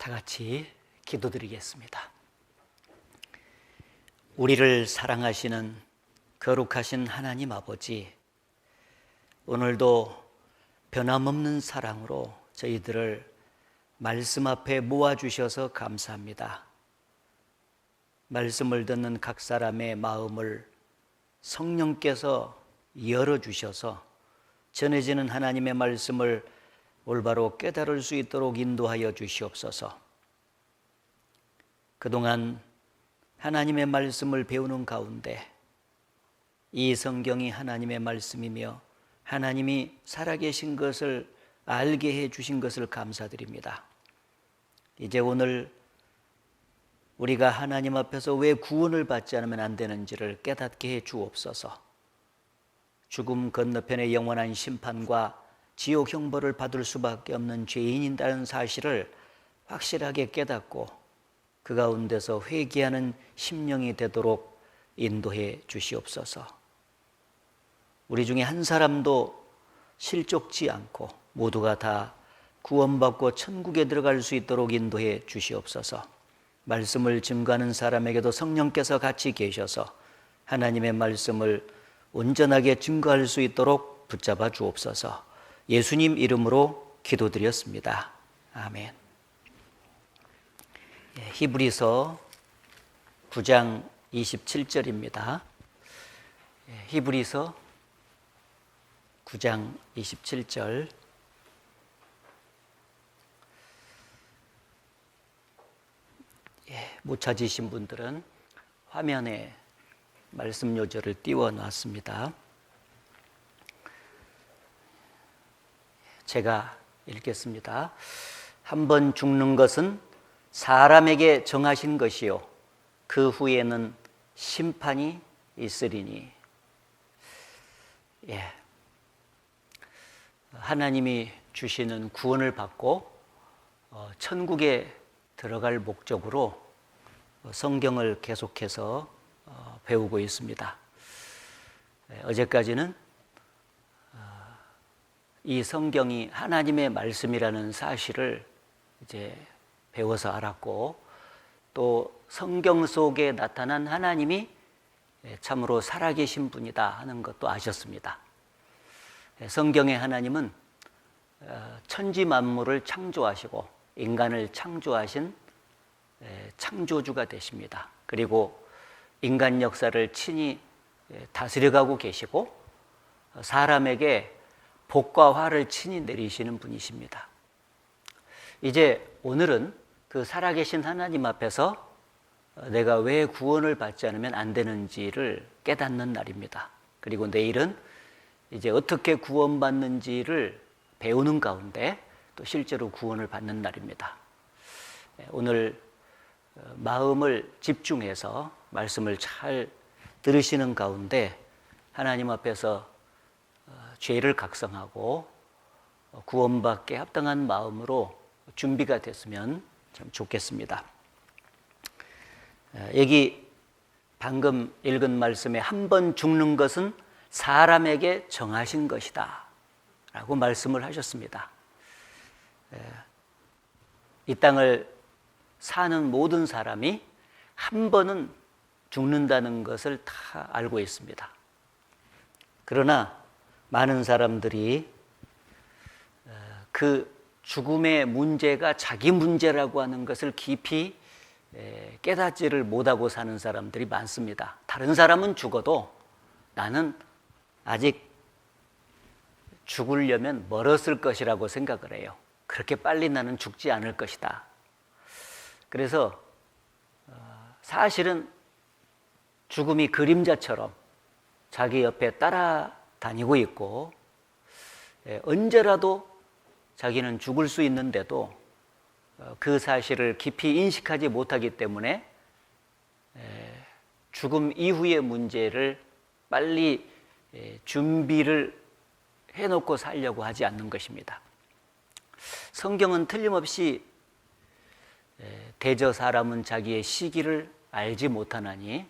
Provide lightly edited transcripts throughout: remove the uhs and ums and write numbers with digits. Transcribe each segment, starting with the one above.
다 같이 기도드리겠습니다. 우리를 사랑하시는 거룩하신 하나님 아버지, 오늘도 변함없는 사랑으로 저희들을 말씀 앞에 모아주셔서 감사합니다. 말씀을 듣는 각 사람의 마음을 성령께서 열어주셔서 전해지는 하나님의 말씀을 올바로 깨달을 수 있도록 인도하여 주시옵소서. 그동안 하나님의 말씀을 배우는 가운데 이 성경이 하나님의 말씀이며 하나님이 살아계신 것을 알게 해 주신 것을 감사드립니다. 이제 오늘 우리가 하나님 앞에서 왜 구원을 받지 않으면 안 되는지를 깨닫게 해 주옵소서. 죽음 건너편의 영원한 심판과 지옥 형벌을 받을 수밖에 없는 죄인이라는 사실을 확실하게 깨닫고 그 가운데서 회개하는 심령이 되도록 인도해 주시옵소서. 우리 중에 한 사람도 실족지 않고 모두가 다 구원받고 천국에 들어갈 수 있도록 인도해 주시옵소서. 말씀을 증거하는 사람에게도 성령께서 같이 계셔서 하나님의 말씀을 온전하게 증거할 수 있도록 붙잡아 주옵소서. 예수님 이름으로 기도드렸습니다. 아멘. 히브리서 9장 27절입니다. 히브리서 9장 27절. 못 찾으신 분들은 화면에 말씀 요절을 띄워놨습니다. 제가 읽겠습니다. 한 번 죽는 것은 사람에게 정하신 것이요 그 후에는 심판이 있으리니. 하나님이 주시는 구원을 받고 천국에 들어갈 목적으로 성경을 계속해서 배우고 있습니다. 어제까지는 이 성경이 하나님의 말씀이라는 사실을 이제 배워서 알았고, 또 성경 속에 나타난 하나님이 참으로 살아계신 분이다 하는 것도 아셨습니다. 성경의 하나님은 천지 만물을 창조하시고 인간을 창조하신 창조주가 되십니다. 그리고 인간 역사를 친히 다스려가고 계시고 사람에게 복과 화를 친히 내리시는 분이십니다. 이제 오늘은 그 살아계신 하나님 앞에서 내가 왜 구원을 받지 않으면 안 되는지를 깨닫는 날입니다. 그리고 내일은 이제 어떻게 구원받는지를 배우는 가운데 또 실제로 구원을 받는 날입니다. 오늘 마음을 집중해서 말씀을 잘 들으시는 가운데 하나님 앞에서 죄를 각성하고 구원받게 합당한 마음으로 준비가 됐으면 참 좋겠습니다. 여기 방금 읽은 말씀에 한 번 죽는 것은 사람에게 정하신 것이다 라고 말씀을 하셨습니다. 이 땅을 사는 모든 사람이 한 번은 죽는다는 것을 다 알고 있습니다. 그러나 많은 사람들이 그 죽음의 문제가 자기 문제라고 하는 것을 깊이 깨닫지를 못하고 사는 사람들이 많습니다. 다른 사람은 죽어도 나는 아직 죽으려면 멀었을 것이라고 생각을 해요. 그렇게 빨리 나는 죽지 않을 것이다. 그래서 사실은 죽음이 그림자처럼 자기 옆에 따라다니고 있고 언제라도 자기는 죽을 수 있는데도 그 사실을 깊이 인식하지 못하기 때문에 죽음 이후의 문제를 빨리 준비를 해놓고 살려고 하지 않는 것입니다. 성경은 틀림없이 대저 사람은 자기의 시기를 알지 못하나니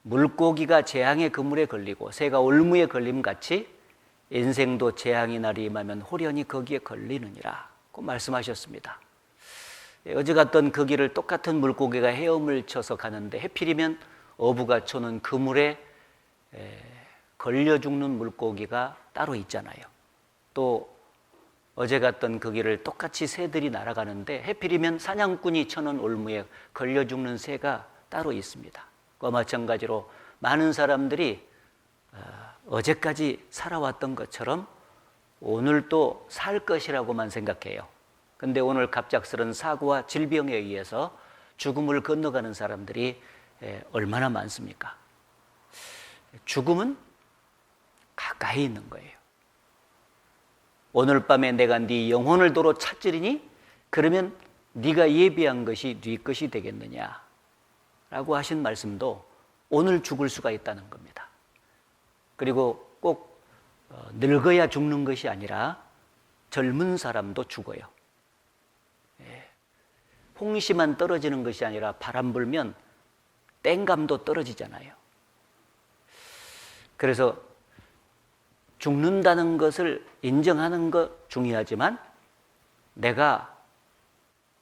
물고기가 재앙의 그물에 걸리고 새가 올무에 걸림같이 인생도 재앙이 날이 임하면 홀연히 거기에 걸리느니라 고 말씀하셨습니다. 어제 갔던 그 길을 똑같은 물고기가 헤엄을 쳐서 가는데 해필이면 어부가 쳐는 그물에 걸려 죽는 물고기가 따로 있잖아요. 또 어제 갔던 그 길을 똑같이 새들이 날아가는데 해필이면 사냥꾼이 쳐는 올무에 걸려 죽는 새가 따로 있습니다. 그와 마찬가지로 많은 사람들이 어제까지 살아왔던 것처럼 오늘도 살 것이라고만 생각해요. 근데 오늘 갑작스런 사고와 질병에 의해서 죽음을 건너가는 사람들이 얼마나 많습니까? 죽음은 가까이 있는 거예요. 오늘 밤에 내가 네 영혼을 도로 찾으리니 그러면 네가 예비한 것이 네 것이 되겠느냐 라고 하신 말씀도 오늘 죽을 수가 있다는 겁니다. 그리고 꼭 늙어야 죽는 것이 아니라 젊은 사람도 죽어요. 홍시만 떨어지는 것이 아니라 바람 불면 땡감도 떨어지잖아요. 그래서 죽는다는 것을 인정하는 것 중요하지만 내가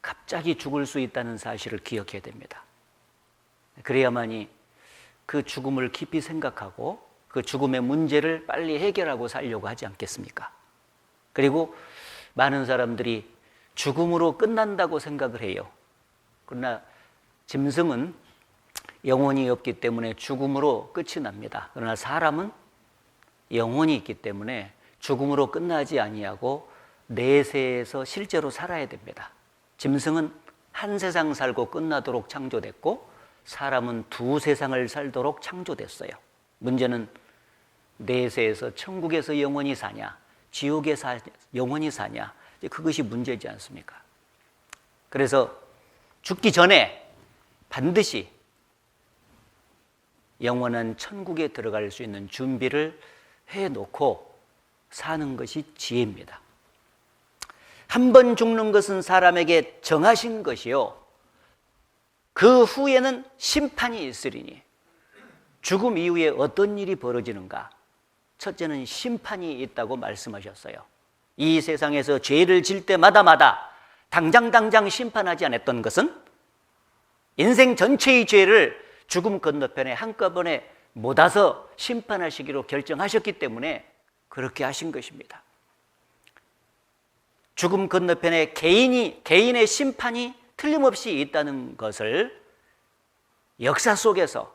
갑자기 죽을 수 있다는 사실을 기억해야 됩니다. 그래야만이 그 죽음을 깊이 생각하고 그 죽음의 문제를 빨리 해결하고 살려고 하지 않겠습니까? 그리고 많은 사람들이 죽음으로 끝난다고 생각을 해요. 그러나 짐승은 영혼이 없기 때문에 죽음으로 끝이 납니다. 그러나 사람은 영혼이 있기 때문에 죽음으로 끝나지 아니하고 내세에서 실제로 살아야 됩니다. 짐승은 한 세상 살고 끝나도록 창조됐고 사람은 두 세상을 살도록 창조됐어요. 문제는 내세에서 천국에서 영원히 사냐 지옥에서 영원히 사냐, 그것이 문제지 않습니까? 그래서 죽기 전에 반드시 영원한 천국에 들어갈 수 있는 준비를 해놓고 사는 것이 지혜입니다. 한 번 죽는 것은 사람에게 정하신 것이요 그 후에는 심판이 있으리니. 죽음 이후에 어떤 일이 벌어지는가? 첫째는 심판이 있다고 말씀하셨어요. 이 세상에서 죄를 질 때마다 당장 심판하지 않았던 것은 인생 전체의 죄를 죽음 건너편에 한꺼번에 못와서 심판하시기로 결정하셨기 때문에 그렇게 하신 것입니다. 죽음 건너편에 개인의 심판이 틀림없이 있다는 것을 역사 속에서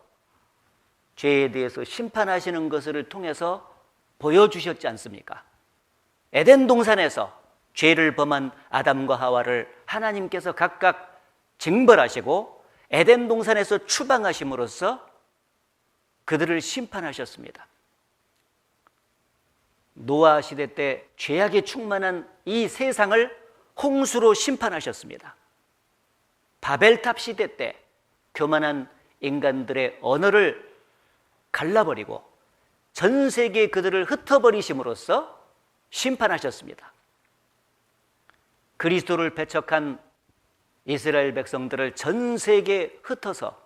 죄에 대해서 심판하시는 것을 통해서 보여주셨지 않습니까? 에덴 동산에서 죄를 범한 아담과 하와를 하나님께서 각각 징벌하시고 에덴 동산에서 추방하심으로써 그들을 심판하셨습니다. 노아 시대 때 죄악에 충만한 이 세상을 홍수로 심판하셨습니다. 바벨탑 시대 때 교만한 인간들의 언어를 갈라버리고 전 세계에 그들을 흩어버리심으로써 심판하셨습니다. 그리스도를 배척한 이스라엘 백성들을 전 세계에 흩어서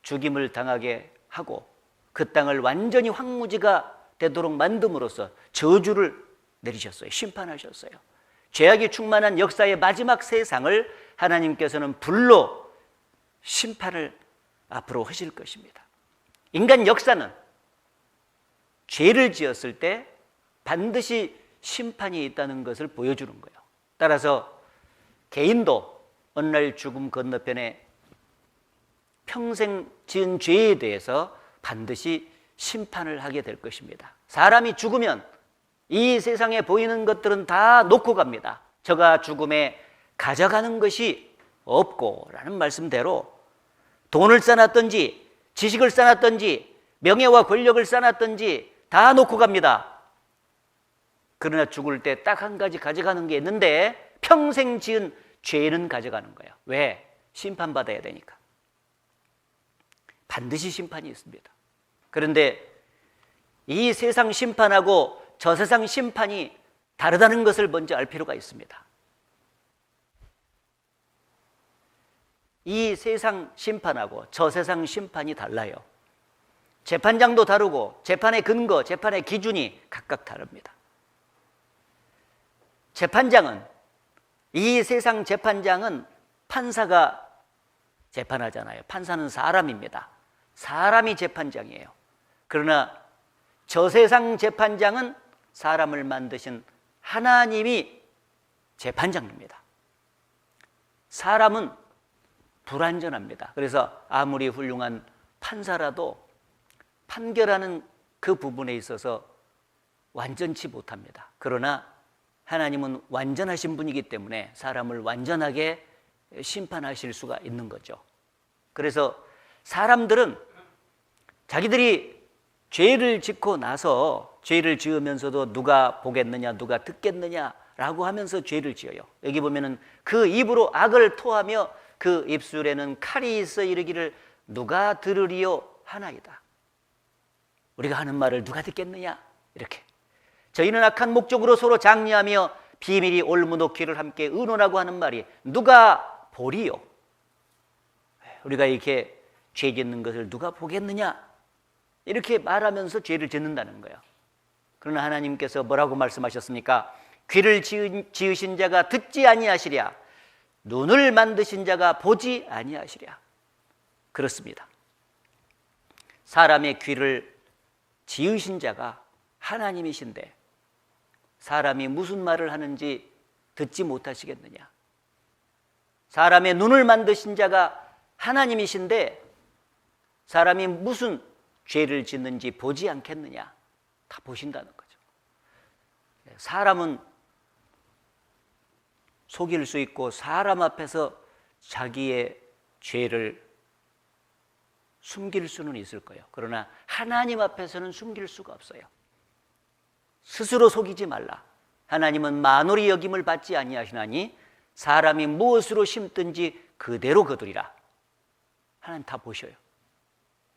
죽임을 당하게 하고 그 땅을 완전히 황무지가 되도록 만듦으로써 저주를 내리셨어요. 심판하셨어요. 죄악이 충만한 역사의 마지막 세상을 하나님께서는 불로 심판을 앞으로 하실 것입니다. 인간 역사는 죄를 지었을 때 반드시 심판이 있다는 것을 보여주는 거예요. 따라서 개인도 어느 날 죽음 건너편에 평생 지은 죄에 대해서 반드시 심판을 하게 될 것입니다. 사람이 죽으면 이 세상에 보이는 것들은 다 놓고 갑니다. 저가 죽음에 가져가는 것이 없고 라는 말씀대로 돈을 쌓았든지 지식을 쌓았든지 명예와 권력을 쌓았든지 다 놓고 갑니다. 그러나 죽을 때 딱 한 가지 가져가는 게 있는데 평생 지은 죄는 가져가는 거예요. 왜? 심판받아야 되니까. 반드시 심판이 있습니다. 그런데 이 세상 심판하고 저 세상 심판이 다르다는 것을 먼저 알 필요가 있습니다. 이 세상 심판하고 저 세상 심판이 달라요. 재판장도 다르고 재판의 근거, 재판의 기준이 각각 다릅니다. 재판장은 이 세상 재판장은 판사가 재판하잖아요. 판사는 사람입니다. 사람이 재판장이에요. 그러나 저 세상 재판장은 사람을 만드신 하나님이 재판장입니다. 사람은 불완전합니다. 그래서 아무리 훌륭한 판사라도 판결하는 그 부분에 있어서 완전치 못합니다. 그러나 하나님은 완전하신 분이기 때문에 사람을 완전하게 심판하실 수가 있는 거죠. 그래서 사람들은 자기들이 죄를 짓고 나서 죄를 지으면서도 누가 보겠느냐, 누가 듣겠느냐라고 하면서 죄를 지어요. 여기 보면은 그 입으로 악을 토하며 그 입술에는 칼이 있어 이르기를 누가 들으리요 하나이다. 우리가 하는 말을 누가 듣겠느냐? 이렇게. 저희는 악한 목적으로 서로 장려하며 비밀이 올무놓기를 함께 의논하고 하는 말이 누가 보리요? 우리가 이렇게 죄 짓는 것을 누가 보겠느냐? 이렇게 말하면서 죄를 짓는다는 거예요. 그러나 하나님께서 뭐라고 말씀하셨습니까? 귀를 지으신 자가 듣지 아니하시랴, 눈을 만드신 자가 보지 아니하시랴. 그렇습니다. 사람의 귀를 지으신 자가 하나님이신데 사람이 무슨 말을 하는지 듣지 못하시겠느냐? 사람의 눈을 만드신 자가 하나님이신데 사람이 무슨 죄를 짓는지 보지 않겠느냐? 다 보신다는 거죠. 사람은 속일 수 있고 사람 앞에서 자기의 죄를 숨길 수는 있을 거예요. 그러나 하나님 앞에서는 숨길 수가 없어요. 스스로 속이지 말라. 하나님은 만홀히 여김을 받지 아니하시나니 사람이 무엇으로 심든지 그대로 거두리라. 하나님 다 보셔요.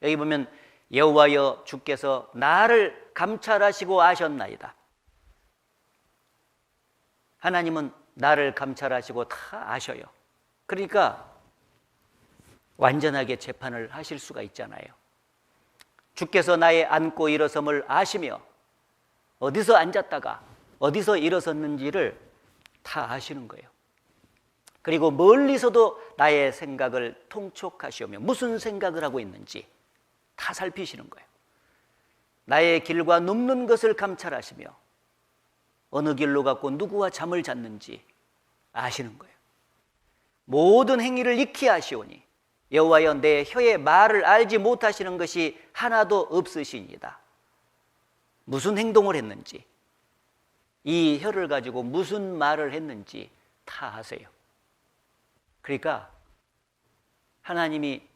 여기 보면 여호와여 주께서 나를 감찰하시고 아셨나이다. 하나님은 나를 감찰하시고 다 아셔요. 그러니까 완전하게 재판을 하실 수가 있잖아요. 주께서 나의 앉고 일어섬을 아시며 어디서 앉았다가 어디서 일어섰는지를 다 아시는 거예요. 그리고 멀리서도 나의 생각을 통촉하시오며 무슨 생각을 하고 있는지 다 살피시는 거예요. 나의 길과 눕는 것을 감찰하시며 어느 길로 갔고 누구와 잠을 잤는지 아시는 거예요. 모든 행위를 익히 아시오니 여호와여 내 혀의 말을 알지 못하시는 것이 하나도 없으시니이다. 무슨 행동을 했는지, 이 혀를 가지고 무슨 말을 했는지 다 아세요. 그러니까 하나님이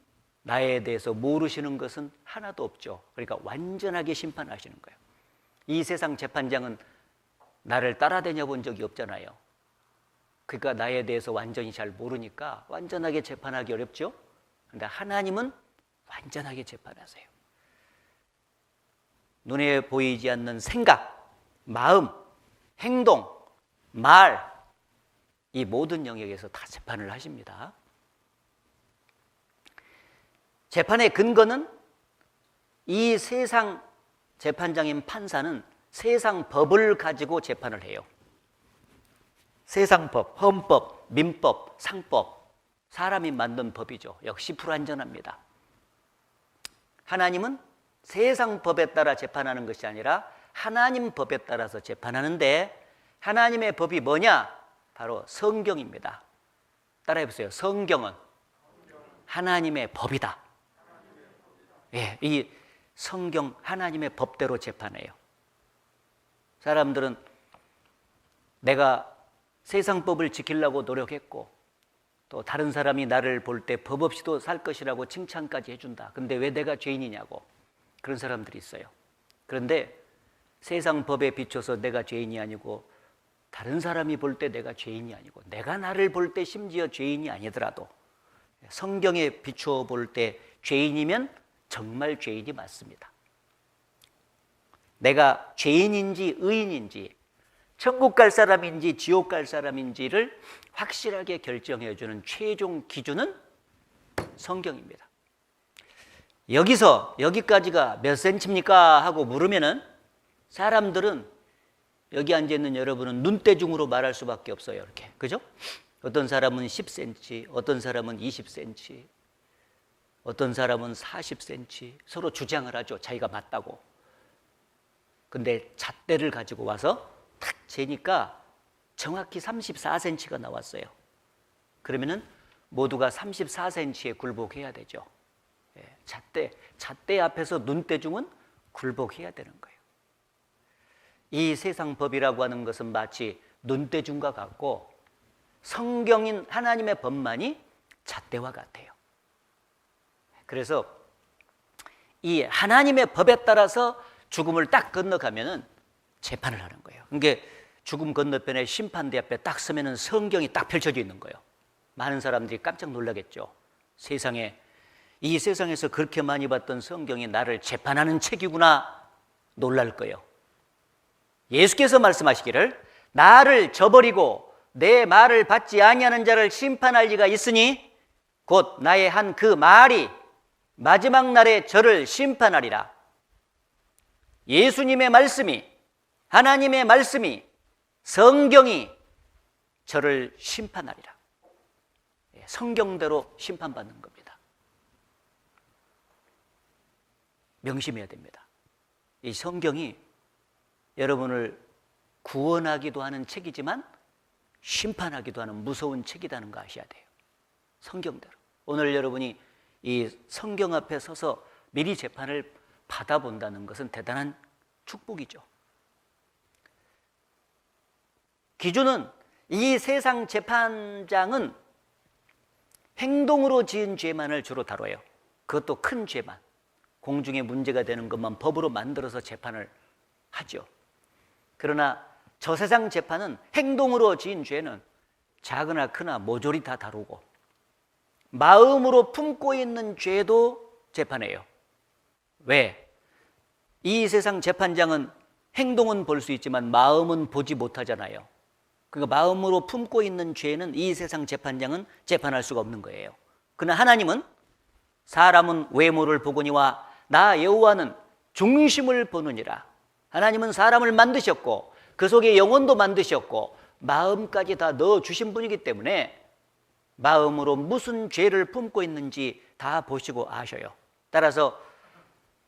나에 대해서 모르시는 것은 하나도 없죠. 그러니까 완전하게 심판하시는 거예요. 이 세상 재판장은 나를 따라다녀 본 적이 없잖아요. 그러니까 나에 대해서 완전히 잘 모르니까 완전하게 재판하기 어렵죠. 그런데 하나님은 완전하게 재판하세요. 눈에 보이지 않는 생각, 마음, 행동, 말, 이 모든 영역에서 다 재판을 하십니다. 재판의 근거는 이 세상 재판장인 판사는 세상 법을 가지고 재판을 해요. 세상 법, 헌법, 민법, 상법, 사람이 만든 법이죠. 역시 불완전합니다. 하나님은 세상 법에 따라 재판하는 것이 아니라 하나님 법에 따라서 재판하는데 하나님의 법이 뭐냐? 바로 성경입니다. 따라해 보세요. 성경은 하나님의 법이다. 예, 이 성경 하나님의 법대로 재판해요. 사람들은 내가 세상 법을 지키려고 노력했고 또 다른 사람이 나를 볼 때 법 없이도 살 것이라고 칭찬까지 해준다. 근데 왜 내가 죄인이냐고 그런 사람들이 있어요. 그런데 세상 법에 비춰서 내가 죄인이 아니고 다른 사람이 볼 때 내가 죄인이 아니고 내가 나를 볼 때 심지어 죄인이 아니더라도 성경에 비추어 볼 때 죄인이면 정말 죄인이 맞습니다. 내가 죄인인지 의인인지 천국 갈 사람인지 지옥 갈 사람인지를 확실하게 결정해주는 최종 기준은 성경입니다. 여기서 여기까지가 몇 센치입니까? 하고 물으면은 사람들은 여기 앉아있는 여러분은 눈대중으로 말할 수밖에 없어요. 이렇게. 그죠? 어떤 사람은 10cm, 어떤 사람은 20cm, 어떤 사람은 40cm 서로 주장을 하죠. 자기가 맞다고. 근데 잣대를 가지고 와서 탁 재니까 정확히 34cm가 나왔어요. 그러면은 모두가 34cm에 굴복해야 되죠. 잣대 앞에서 눈대중은 굴복해야 되는 거예요. 이 세상 법이라고 하는 것은 마치 눈대중과 같고 성경인 하나님의 법만이 잣대와 같아요. 그래서 이 하나님의 법에 따라서 죽음을 딱 건너가면은 재판을 하는 거예요. 그러니까 죽음 건너편에 심판대 앞에 딱 서면은 성경이 딱 펼쳐져 있는 거예요. 많은 사람들이 깜짝 놀라겠죠. 이 세상에서 그렇게 많이 봤던 성경이 나를 재판하는 책이구나 놀랄 거예요. 예수께서 말씀하시기를 나를 저버리고 내 말을 받지 아니하는 자를 심판할 리가 있으니 곧 나의 한 그 말이 마지막 날에 저를 심판하리라. 예수님의 말씀이, 하나님의 말씀이, 성경이 저를 심판하리라. 성경대로 심판받는 겁니다. 명심해야 됩니다. 이 성경이 여러분을 구원하기도 하는 책이지만 심판하기도 하는 무서운 책이라는 거 아셔야 돼요. 성경대로. 오늘 여러분이 이 성경 앞에 서서 미리 재판을 받아본다는 것은 대단한 축복이죠. 기준은 이 세상 재판장은 행동으로 지은 죄만을 주로 다뤄요. 그것도 큰 죄만, 공중에 문제가 되는 것만 법으로 만들어서 재판을 하죠. 그러나 저 세상 재판은 행동으로 지은 죄는 작으나 크나 모조리 다 다루고 마음으로 품고 있는 죄도 재판해요. 왜? 이 세상 재판장은 행동은 볼 수 있지만 마음은 보지 못하잖아요. 그러니까 마음으로 품고 있는 죄는 이 세상 재판장은 재판할 수가 없는 거예요. 그러나 하나님은 사람은 외모를 보거니와 나 여호와는 중심을 보느니라. 하나님은 사람을 만드셨고 그 속에 영혼도 만드셨고 마음까지 다 넣어주신 분이기 때문에 마음으로 무슨 죄를 품고 있는지 다 보시고 아셔요. 따라서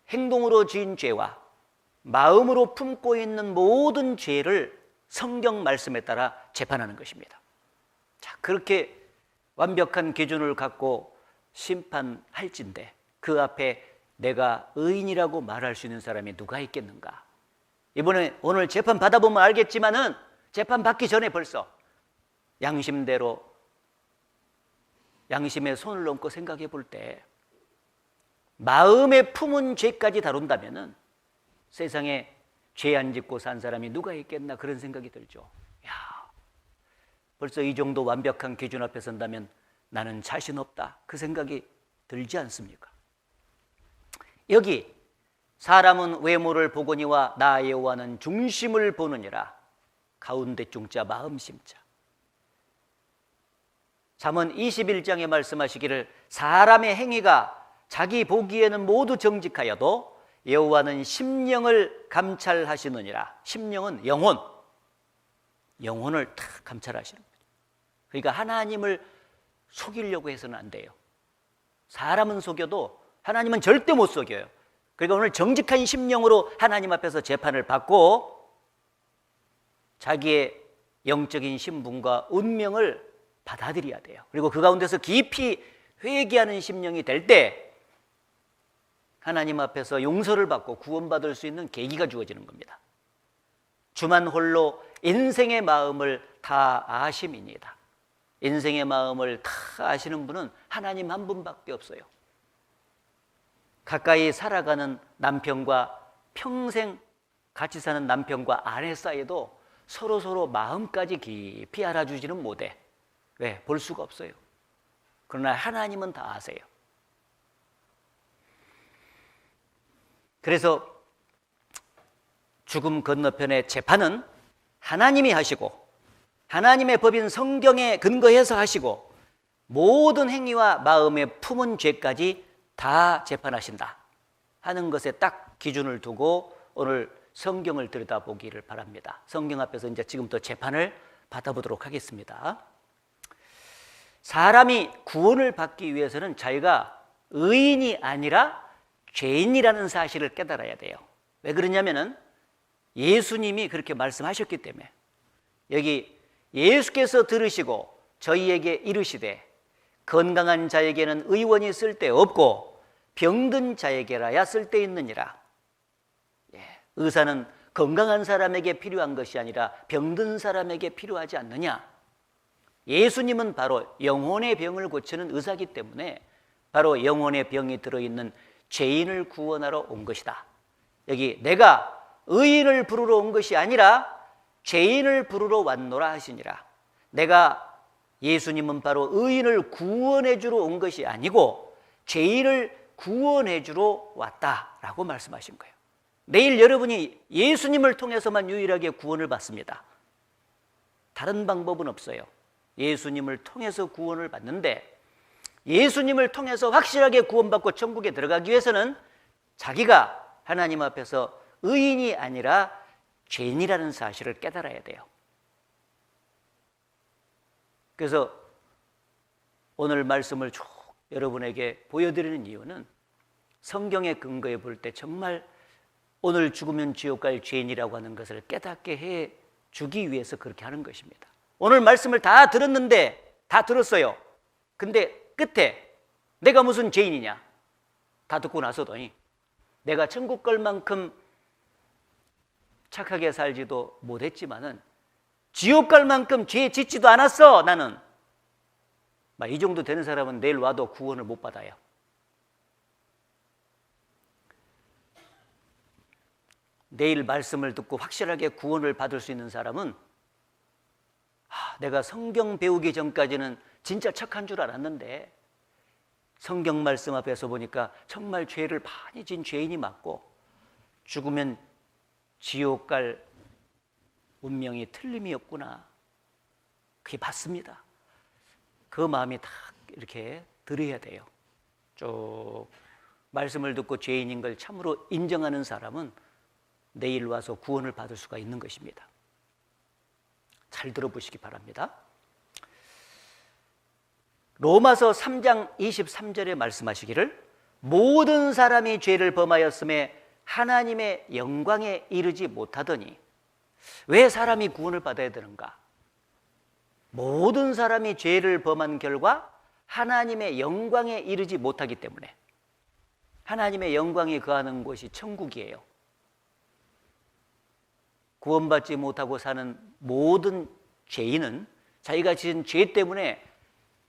행동으로 지은 죄와 마음으로 품고 있는 모든 죄를 성경 말씀에 따라 재판하는 것입니다. 자, 그렇게 완벽한 기준을 갖고 심판할진데 그 앞에 내가 의인이라고 말할 수 있는 사람이 누가 있겠는가? 이번에 오늘 재판 받아보면 알겠지만은 재판 받기 전에 벌써 양심대로 양심에 손을 얹고 생각해 볼 때 마음에 품은 죄까지 다룬다면은 세상에 죄 안 짓고 산 사람이 누가 있겠나 그런 생각이 들죠. 야, 벌써 이 정도 완벽한 기준 앞에 선다면 나는 자신 없다. 그 생각이 들지 않습니까? 여기 사람은 외모를 보거니와 나 여호와는 중심을 보느니라. 가운데 중자 마음 심자. 잠언 21장에 말씀하시기를 사람의 행위가 자기 보기에는 모두 정직하여도 여호와는 심령을 감찰하시느니라. 심령은 영혼, 영혼을 다 감찰하시는 거죠. 그러니까 하나님을 속이려고 해서는 안 돼요. 사람은 속여도 하나님은 절대 못 속여요. 그러니까 오늘 정직한 심령으로 하나님 앞에서 재판을 받고 자기의 영적인 신분과 운명을 받아들여야 돼요. 그리고 그 가운데서 깊이 회개하는 심령이 될 때 하나님 앞에서 용서를 받고 구원받을 수 있는 계기가 주어지는 겁니다. 주만 홀로 인생의 마음을 다 아심이니이다. 인생의 마음을 다 아시는 분은 하나님 한 분밖에 없어요. 가까이 살아가는 남편과 평생 같이 사는 남편과 아내 사이에도 서로 마음까지 깊이 알아주지는 못해. 왜? 볼 수가 없어요. 그러나 하나님은 다 아세요. 그래서 죽음 건너편의 재판은 하나님이 하시고 하나님의 법인 성경에 근거해서 하시고 모든 행위와 마음에 품은 죄까지 다 재판하신다 하는 것에 딱 기준을 두고 오늘 성경을 들여다보기를 바랍니다. 성경 앞에서 이제 지금부터 재판을 받아보도록 하겠습니다. 사람이 구원을 받기 위해서는 자기가 의인이 아니라 죄인이라는 사실을 깨달아야 돼요. 왜 그러냐면은 예수님이 그렇게 말씀하셨기 때문에. 여기 예수께서 들으시고 저희에게 이르시되 건강한 자에게는 의원이 쓸데없고 병든 자에게라야 쓸데있느니라. 의사는 건강한 사람에게 필요한 것이 아니라 병든 사람에게 필요하지 않느냐. 예수님은 바로 영혼의 병을 고치는 의사이기 때문에 바로 영혼의 병이 들어있는 죄인을 구원하러 온 것이다. 여기 내가 의인을 부르러 온 것이 아니라 죄인을 부르러 왔노라 하시니라. 내가 예수님은 바로 의인을 구원해 주러 온 것이 아니고 죄인을 구원해 주러 왔다라고 말씀하신 거예요. 내일 여러분이 예수님을 통해서만 유일하게 구원을 받습니다. 다른 방법은 없어요. 예수님을 통해서 구원을 받는데 예수님을 통해서 확실하게 구원받고 천국에 들어가기 위해서는 자기가 하나님 앞에서 의인이 아니라 죄인이라는 사실을 깨달아야 돼요. 그래서 오늘 말씀을 쭉 여러분에게 보여드리는 이유는 성경에 근거해 볼 때 정말 오늘 죽으면 지옥 갈 죄인이라고 하는 것을 깨닫게 해 주기 위해서 그렇게 하는 것입니다. 오늘 말씀을 다 들었는데, 다 들었어요. 근데 끝에 내가 무슨 죄인이냐? 다 듣고 나서도 내가 천국 갈 만큼 착하게 살지도 못했지만은 지옥 갈 만큼 죄 짓지도 않았어 나는. 이 정도 되는 사람은 내일 와도 구원을 못 받아요. 내일 말씀을 듣고 확실하게 구원을 받을 수 있는 사람은 내가 성경 배우기 전까지는 진짜 착한 줄 알았는데 성경 말씀 앞에서 보니까 정말 죄를 많이 진 죄인이 맞고 죽으면 지옥 갈 운명이 틀림이 없구나. 그게 맞습니다. 그 마음이 딱 이렇게 들어야 돼요. 쭉 말씀을 듣고 죄인인 걸 참으로 인정하는 사람은 내일 와서 구원을 받을 수가 있는 것입니다. 잘 들어보시기 바랍니다. 로마서 3장 23절에 말씀하시기를 모든 사람이 죄를 범하였음에 하나님의 영광에 이르지 못하더니. 왜 사람이 구원을 받아야 되는가? 모든 사람이 죄를 범한 결과 하나님의 영광에 이르지 못하기 때문에. 하나님의 영광이 거하는 곳이 천국이에요. 구원받지 못하고 사는 모든 죄인은 자기가 지은 죄 때문에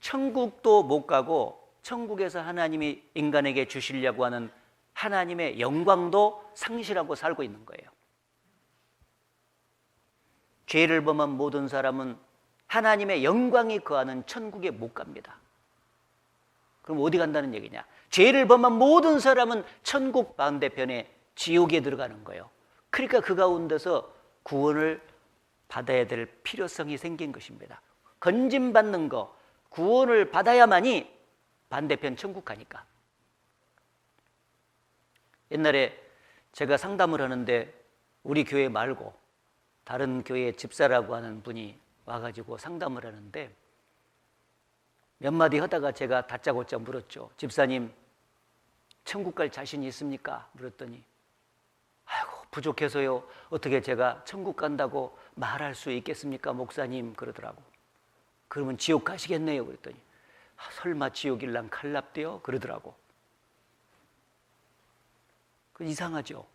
천국도 못 가고 천국에서 하나님이 인간에게 주시려고 하는 하나님의 영광도 상실하고 살고 있는 거예요. 죄를 범한 모든 사람은 하나님의 영광이 거하는 천국에 못 갑니다. 그럼 어디 간다는 얘기냐? 죄를 범한 모든 사람은 천국 반대편에 지옥에 들어가는 거예요. 그러니까 그 가운데서 구원을 받아야 될 필요성이 생긴 것입니다. 건짐받는 거, 구원을 받아야만이 반대편 천국 가니까. 옛날에 제가 상담을 하는데 우리 교회 말고 다른 교회 집사라고 하는 분이 와가지고 상담을 하는데 몇 마디 하다가 제가 다짜고짜 물었죠. 집사님, 천국 갈 자신이 있습니까? 물었더니 아이고 부족해서요. 어떻게 제가 천국 간다고 말할 수 있겠습니까? 목사님 그러더라고. 그러면 지옥 가시겠네요. 그랬더니 설마 지옥일랑 칼납대요? 그러더라고. 이상하죠.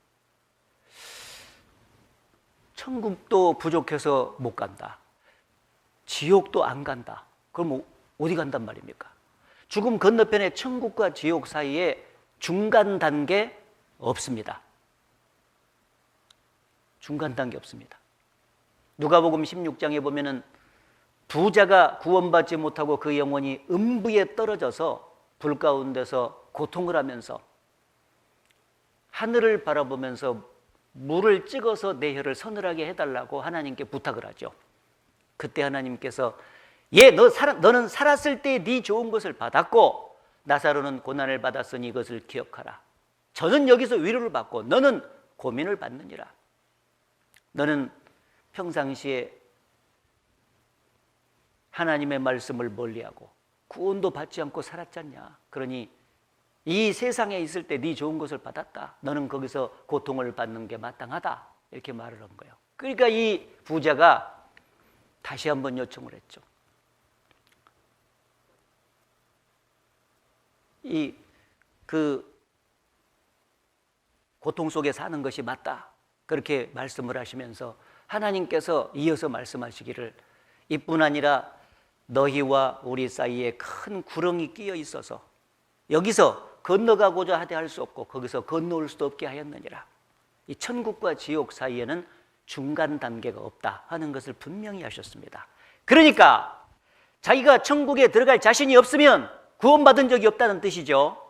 천국도 부족해서 못 간다. 지옥도 안 간다. 그럼 어디 간단 말입니까? 죽음 건너편에 천국과 지옥 사이에 중간 단계 없습니다. 중간 단계 없습니다. 누가복음 16장에 보면은 부자가 구원받지 못하고 그 영혼이 음부에 떨어져서 불 가운데서 고통을 하면서 하늘을 바라보면서 물을 찍어서 내 혀를 서늘하게 해달라고 하나님께 부탁을 하죠. 그때 하나님께서 너는 살았을 때 네 좋은 것을 받았고 나사로는 고난을 받았으니 이것을 기억하라. 저는 여기서 위로를 받고 너는 고민을 받느니라. 너는 평상시에 하나님의 말씀을 멀리하고 구원도 받지 않고 살았잖냐. 그러니 이 세상에 있을 때 네 좋은 것을 받았다. 너는 거기서 고통을 받는 게 마땅하다. 이렇게 말을 한 거예요. 그러니까 이 부자가 다시 한번 요청을 했죠. 고통 속에 사는 것이 맞다. 그렇게 말씀을 하시면서 하나님께서 이어서 말씀하시기를 이뿐 아니라 너희와 우리 사이에 큰 구렁이 끼어 있어서 여기서 건너가고자 하되 할 수 없고 거기서 건너올 수도 없게 하였느니라. 이 천국과 지옥 사이에는 중간 단계가 없다 하는 것을 분명히 하셨습니다. 그러니까 자기가 천국에 들어갈 자신이 없으면 구원받은 적이 없다는 뜻이죠.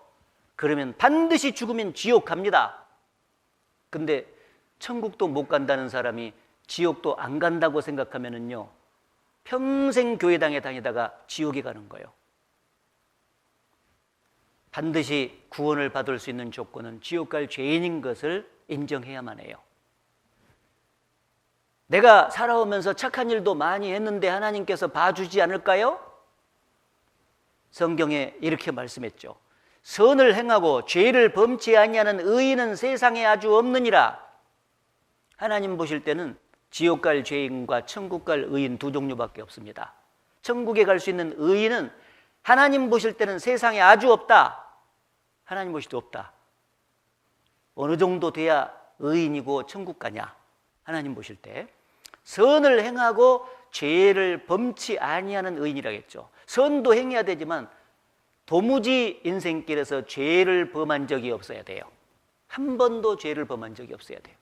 그러면 반드시 죽으면 지옥 갑니다. 근데 천국도 못 간다는 사람이 지옥도 안 간다고 생각하면은요, 평생 교회당에 다니다가 지옥에 가는 거예요. 반드시 구원을 받을 수 있는 조건은 지옥 갈 죄인인 것을 인정해야만 해요. 내가 살아오면서 착한 일도 많이 했는데 하나님께서 봐주지 않을까요? 성경에 이렇게 말씀했죠. 선을 행하고 죄를 범치 아니하는 의인은 세상에 아주 없느니라. 하나님 보실 때는 지옥 갈 죄인과 천국 갈 의인 두 종류밖에 없습니다. 천국에 갈 수 있는 의인은 하나님 보실 때는 세상에 아주 없다. 하나님 보실 때 없다. 어느 정도 돼야 의인이고 천국 가냐? 하나님 보실 때 선을 행하고 죄를 범치 아니하는 의인이라겠죠. 선도 행해야 되지만 도무지 인생길에서 죄를 범한 적이 없어야 돼요. 한 번도 죄를 범한 적이 없어야 돼요.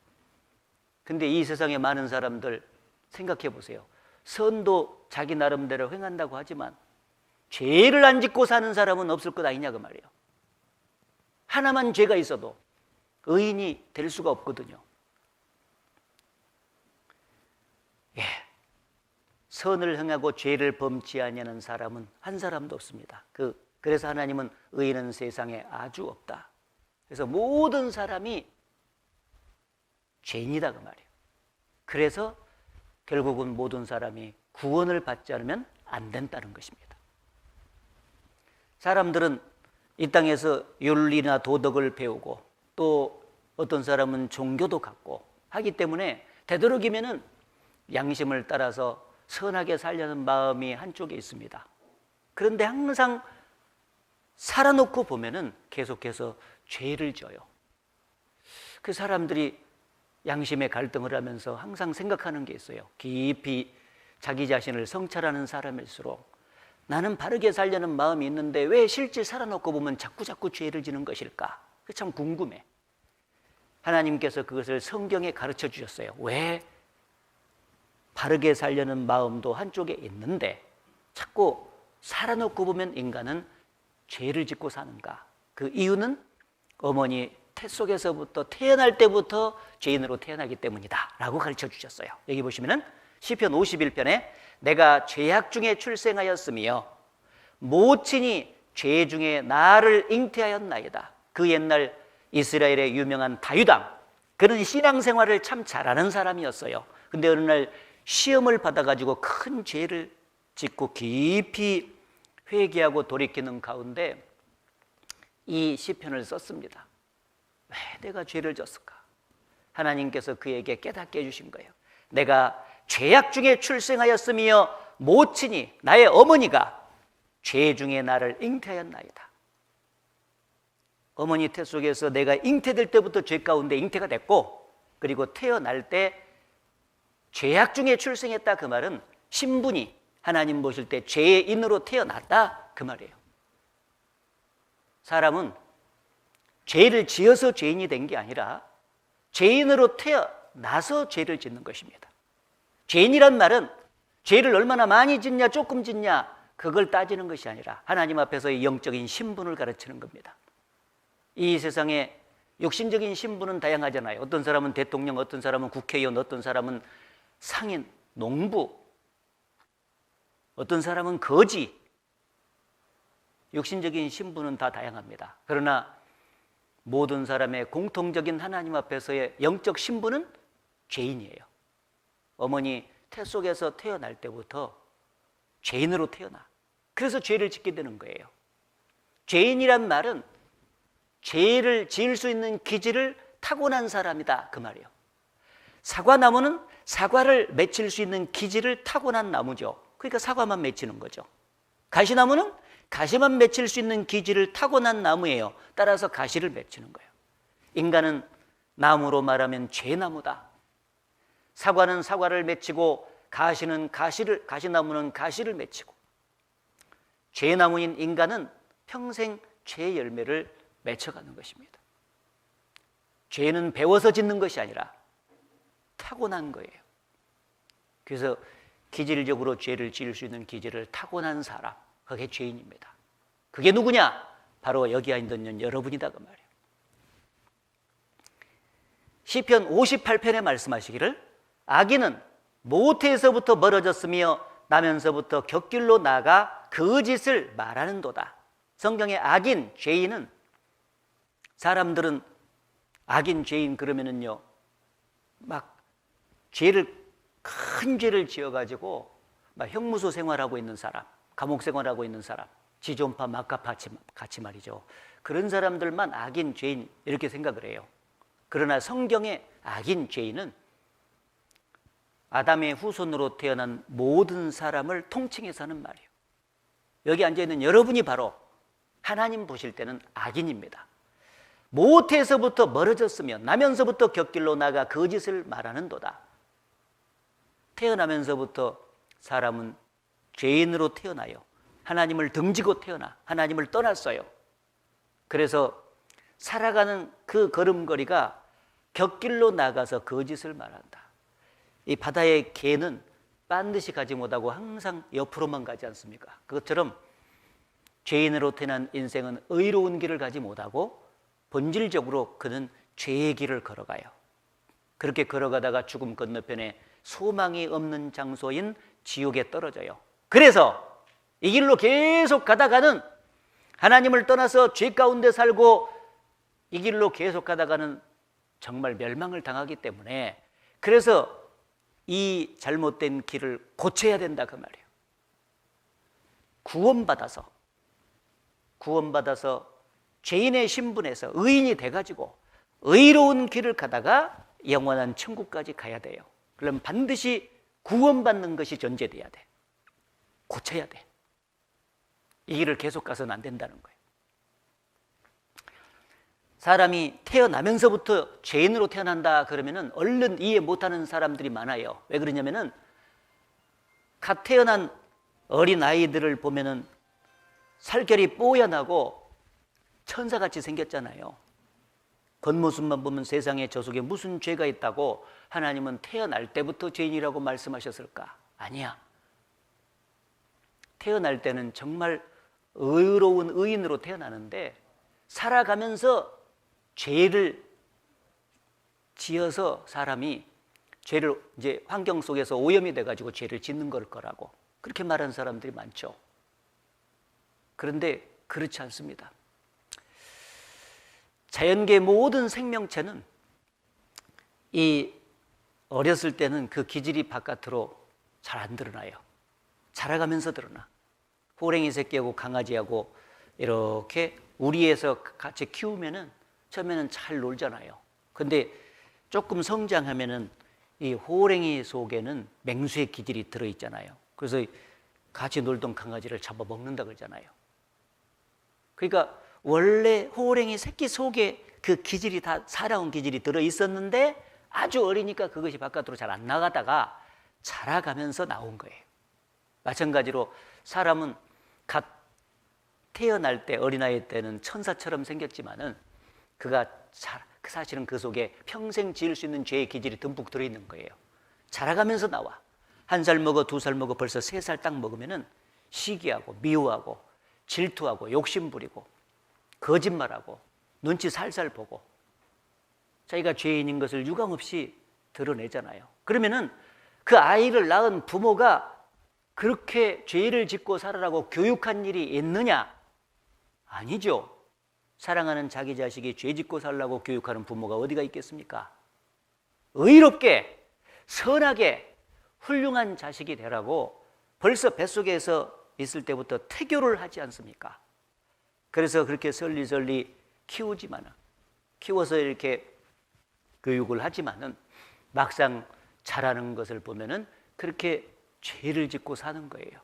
근데 이 세상에 많은 사람들 생각해 보세요. 선도 자기 나름대로 행한다고 하지만 죄를 안 짓고 사는 사람은 없을 것 아니냐 그 말이에요. 하나만 죄가 있어도 의인이 될 수가 없거든요. 예, 선을 행하고 죄를 범치 아니하는 사람은 한 사람도 없습니다. 그래서 하나님은 의인은 세상에 아주 없다. 그래서 모든 사람이 죄인이다 그 말이에요. 그래서 결국은 모든 사람이 구원을 받지 않으면 안 된다는 것입니다. 사람들은 이 땅에서 윤리나 도덕을 배우고 또 어떤 사람은 종교도 갖고 하기 때문에 되도록이면은 양심을 따라서 선하게 살려는 마음이 한쪽에 있습니다. 그런데 항상 살아놓고 보면은 계속해서 죄를 져요. 그 사람들이 양심의 갈등을 하면서 항상 생각하는 게 있어요. 깊이 자기 자신을 성찰하는 사람일수록 나는 바르게 살려는 마음이 있는데 왜 실제 살아놓고 보면 자꾸 죄를 지는 것일까? 그게 참 궁금해. 하나님께서 그것을 성경에 가르쳐 주셨어요. 왜 바르게 살려는 마음도 한쪽에 있는데 자꾸 살아놓고 보면 인간은 죄를 짓고 사는가? 그 이유는 어머니 태 속에서부터 태어날 때부터 죄인으로 태어나기 때문이다 라고 가르쳐 주셨어요. 여기 보시면은 시편 51편에 내가 죄악 중에 출생하였으며 모친이 죄 중에 나를 잉태하였나이다. 그 옛날 이스라엘의 유명한 다윗왕, 그는 신앙생활을 참 잘하는 사람이었어요. 근데 어느 날 시험을 받아가지고 큰 죄를 짓고 깊이 회개하고 돌이키는 가운데 이 시편을 썼습니다. 왜 내가 죄를 졌을까? 하나님께서 그에게 깨닫게 해주신 거예요. 내가 죄악 중에 출생하였으며 모친이 나의 어머니가 죄 중에 나를 잉태하였나이다. 어머니 태 속에서 내가 잉태될 때부터 죄 가운데 잉태가 됐고, 그리고 태어날 때 죄악 중에 출생했다 그 말은 신분이 하나님 보실 때 죄인으로 태어났다 그 말이에요. 사람은 죄를 지어서 죄인이 된 게 아니라 죄인으로 태어나서 죄를 짓는 것입니다. 죄인이란 말은 죄를 얼마나 많이 짓냐 조금 짓냐 그걸 따지는 것이 아니라 하나님 앞에서의 영적인 신분을 가르치는 겁니다. 이 세상에 육신적인 신분은 다양하잖아요. 어떤 사람은 대통령, 어떤 사람은 국회의원, 어떤 사람은 상인, 농부, 어떤 사람은 거지. 육신적인 신분은 다 다양합니다. 그러나 모든 사람의 공통적인 하나님 앞에서의 영적 신분은 죄인이에요. 어머니 태 속에서 태어날 때부터 죄인으로 태어나. 그래서 죄를 짓게 되는 거예요. 죄인이란 말은 죄를 지을 수 있는 기질을 타고난 사람이다, 그 말이에요. 사과나무는 사과를 맺힐 수 있는 기질을 타고난 나무죠. 그러니까 사과만 맺히는 거죠. 가시나무는 가시만 맺힐 수 있는 기질을 타고난 나무예요. 따라서 가시를 맺히는 거예요. 인간은 나무로 말하면 죄나무다. 사과는 사과를 맺히고 가시나무는 가시를 맺히고, 죄나무인 인간은 평생 죄 열매를 맺혀가는 것입니다. 죄는 배워서 짓는 것이 아니라 타고난 거예요. 그래서 기질적으로 죄를 지을 수 있는 기질을 타고난 사람, 그게 죄인입니다. 그게 누구냐? 바로 여기 앉은 여러분이다, 그 말이에요. 시편 58편에 말씀하시기를 악인은 모태에서부터 멀어졌으며 나면서부터 곁길로 나가 거짓을 말하는도다. 성경의 악인, 죄인은, 사람들은 악인, 죄인 그러면은요, 막 큰 죄를 지어가지고 막 형무소 생활하고 있는 사람, 감옥 생활하고 있는 사람, 지존파, 막가파 같이 말이죠. 그런 사람들만 악인, 죄인 이렇게 생각을 해요. 그러나 성경의 악인, 죄인은 아담의 후손으로 태어난 모든 사람을 통칭해서 하는 말이에요. 여기 앉아있는 여러분이 바로 하나님 보실 때는 악인입니다. 모태에서부터 멀어졌으며 나면서부터 곁길로 나가 거짓을 말하는도다. 태어나면서부터 사람은 죄인으로 태어나요. 하나님을 등지고 태어나 하나님을 떠났어요. 그래서 살아가는 그 걸음걸이가 곁길로 나가서 거짓을 말한다. 이 바다의 개는 반드시 가지 못하고 항상 옆으로만 가지 않습니까? 그것처럼 죄인으로 태어난 인생은 의로운 길을 가지 못하고 본질적으로 그는 죄의 길을 걸어가요. 그렇게 걸어가다가 죽음 건너편에 소망이 없는 장소인 지옥에 떨어져요. 그래서 이 길로 계속 가다가는 하나님을 떠나서 죄 가운데 살고 이 길로 계속 가다가는 정말 멸망을 당하기 때문에, 그래서 이 잘못된 길을 고쳐야 된다, 그 말이에요. 구원받아서 죄인의 신분에서 의인이 돼가지고 의로운 길을 가다가 영원한 천국까지 가야 돼요. 그럼 반드시 구원받는 것이 전제돼야 돼. 고쳐야 돼. 이 길을 계속 가서는 안 된다는 거예요. 사람이 태어나면서부터 죄인으로 태어난다 그러면은 얼른 이해 못하는 사람들이 많아요. 왜 그러냐면은 갓 태어난 어린 아이들을 보면은 살결이 뽀얀하고 천사같이 생겼잖아요. 겉모습만 보면 세상에 저 속에 무슨 죄가 있다고 하나님은 태어날 때부터 죄인이라고 말씀하셨을까? 아니야. 태어날 때는 정말 의로운 의인으로 태어나는데 살아가면서 죄를 지어서 사람이 죄를 이제 환경 속에서 오염이 돼가지고 죄를 짓는 걸 거라고 그렇게 말하는 사람들이 많죠. 그런데 그렇지 않습니다. 자연계 모든 생명체는 이 어렸을 때는 그 기질이 바깥으로 잘 안 드러나요. 자라가면서 드러나. 호랭이 새끼하고 강아지하고 이렇게 우리에서 같이 키우면은 처음에는 잘 놀잖아요. 근데 조금 성장하면은 이 호랭이 속에는 맹수의 기질이 들어있잖아요. 그래서 같이 놀던 강아지를 잡아먹는다 그러잖아요. 그러니까 원래 호랭이 새끼 속에 그 기질이 다 살아온 기질이 들어있었는데 아주 어리니까 그것이 바깥으로 잘 안 나가다가 자라가면서 나온 거예요. 마찬가지로 사람은 갓 태어날 때 어린아이 때는 천사처럼 생겼지만은 그가 사실은 그 속에 평생 지을 수 있는 죄의 기질이 듬뿍 들어있는 거예요. 자라가면서 나와. 1살 먹어 2살 먹어 벌써 3살 딱 먹으면은 시기하고 미워하고 질투하고 욕심부리고 거짓말하고 눈치 살살 보고 자기가 죄인인 것을 유감없이 드러내잖아요. 그러면은 그 아이를 낳은 부모가 그렇게 죄를 짓고 살아라고 교육한 일이 있느냐? 아니죠. 사랑하는 자기 자식이 죄 짓고 살라고 교육하는 부모가 어디가 있겠습니까? 의롭게 선하게 훌륭한 자식이 되라고 벌써 뱃속에서 있을 때부터 태교를 하지 않습니까? 그래서 그렇게 설리설리 키워서 이렇게 교육을 하지만은 막상 자라는 것을 보면은 그렇게 죄를 짓고 사는 거예요.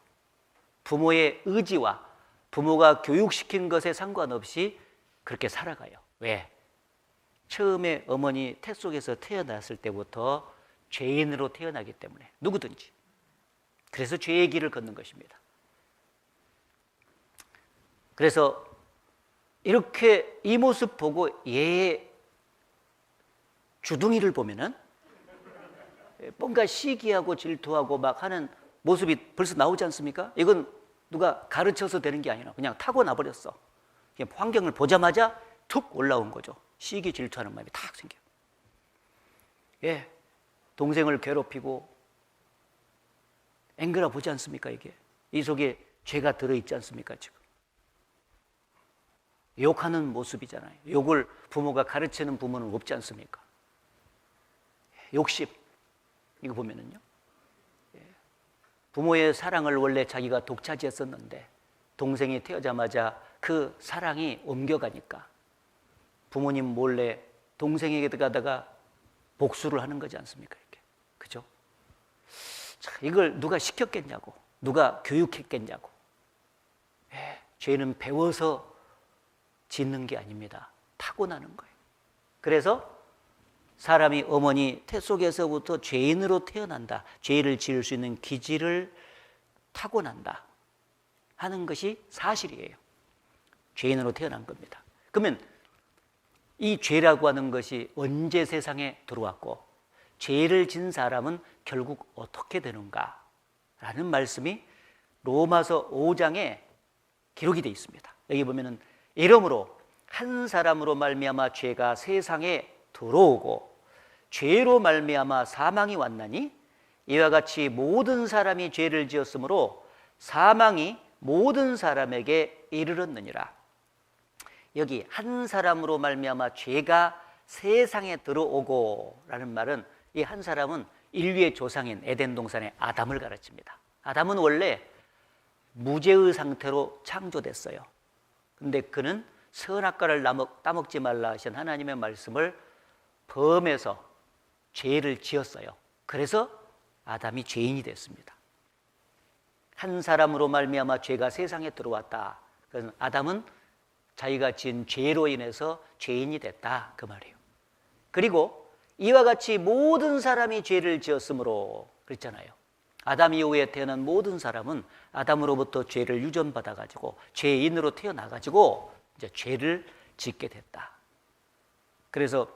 부모의 의지와 부모가 교육시킨 것에 상관없이 그렇게 살아가요. 왜? 처음에 어머니 태 속에서 태어났을 때부터 죄인으로 태어나기 때문에, 누구든지. 그래서 죄의 길을 걷는 것입니다. 그래서 이렇게 이 모습 보고 얘의 주둥이를 보면은 뭔가 시기하고 질투하고 막 하는 모습이 벌써 나오지 않습니까? 이건 누가 가르쳐서 되는 게 아니라 그냥 타고나 버렸어. 그냥 환경을 보자마자 툭 올라온 거죠. 시기 질투하는 마음이 탁 생겨요. 예, 동생을 괴롭히고 앵그라 보지 않습니까? 이게 이 속에 죄가 들어있지 않습니까? 지금 욕하는 모습이잖아요. 욕을 부모가 가르치는 부모는 없지 않습니까? 욕심, 이거 보면은요, 부모의 사랑을 원래 자기가 독차지했었는데 동생이 태어나자마자 그 사랑이 옮겨가니까 부모님 몰래 동생에게 가다가 복수를 하는 거지 않습니까? 이렇게. 그죠? 자, 이걸 누가 시켰겠냐고, 누가 교육했겠냐고. 죄는 배워서 짓는 게 아닙니다. 타고나는 거예요. 그래서 사람이 어머니 태 속에서부터 죄인으로 태어난다, 죄를 지을 수 있는 기질을 타고난다 하는 것이 사실이에요. 죄인으로 태어난 겁니다. 그러면 이 죄라고 하는 것이 언제 세상에 들어왔고 죄를 진 사람은 결국 어떻게 되는가 라는 말씀이 로마서 5장에 기록이 되어 있습니다. 여기 보면은 이러므로 한 사람으로 말미암아 죄가 세상에 들어오고 죄로 말미암아 사망이 왔나니 이와 같이 모든 사람이 죄를 지었으므로 사망이 모든 사람에게 이르렀느니라. 여기 한 사람으로 말미암아 죄가 세상에 들어오고 라는 말은 이 한 사람은 인류의 조상인 에덴 동산의 아담을 가르칩니다. 아담은 원래 무죄의 상태로 창조됐어요. 근데 그는 선악과를 따먹지 말라 하신 하나님의 말씀을 범해서 죄를 지었어요. 그래서 아담이 죄인이 됐습니다. 한 사람으로 말미암아 죄가 세상에 들어왔다. 그래서 아담은 자기가 지은 죄로 인해서 죄인이 됐다, 그 말이에요. 그리고 이와 같이 모든 사람이 죄를 지었으므로 그랬잖아요. 아담 이후에 태어난 모든 사람은 아담으로부터 죄를 유전받아가지고 죄인으로 태어나가지고 이제 죄를 짓게 됐다. 그래서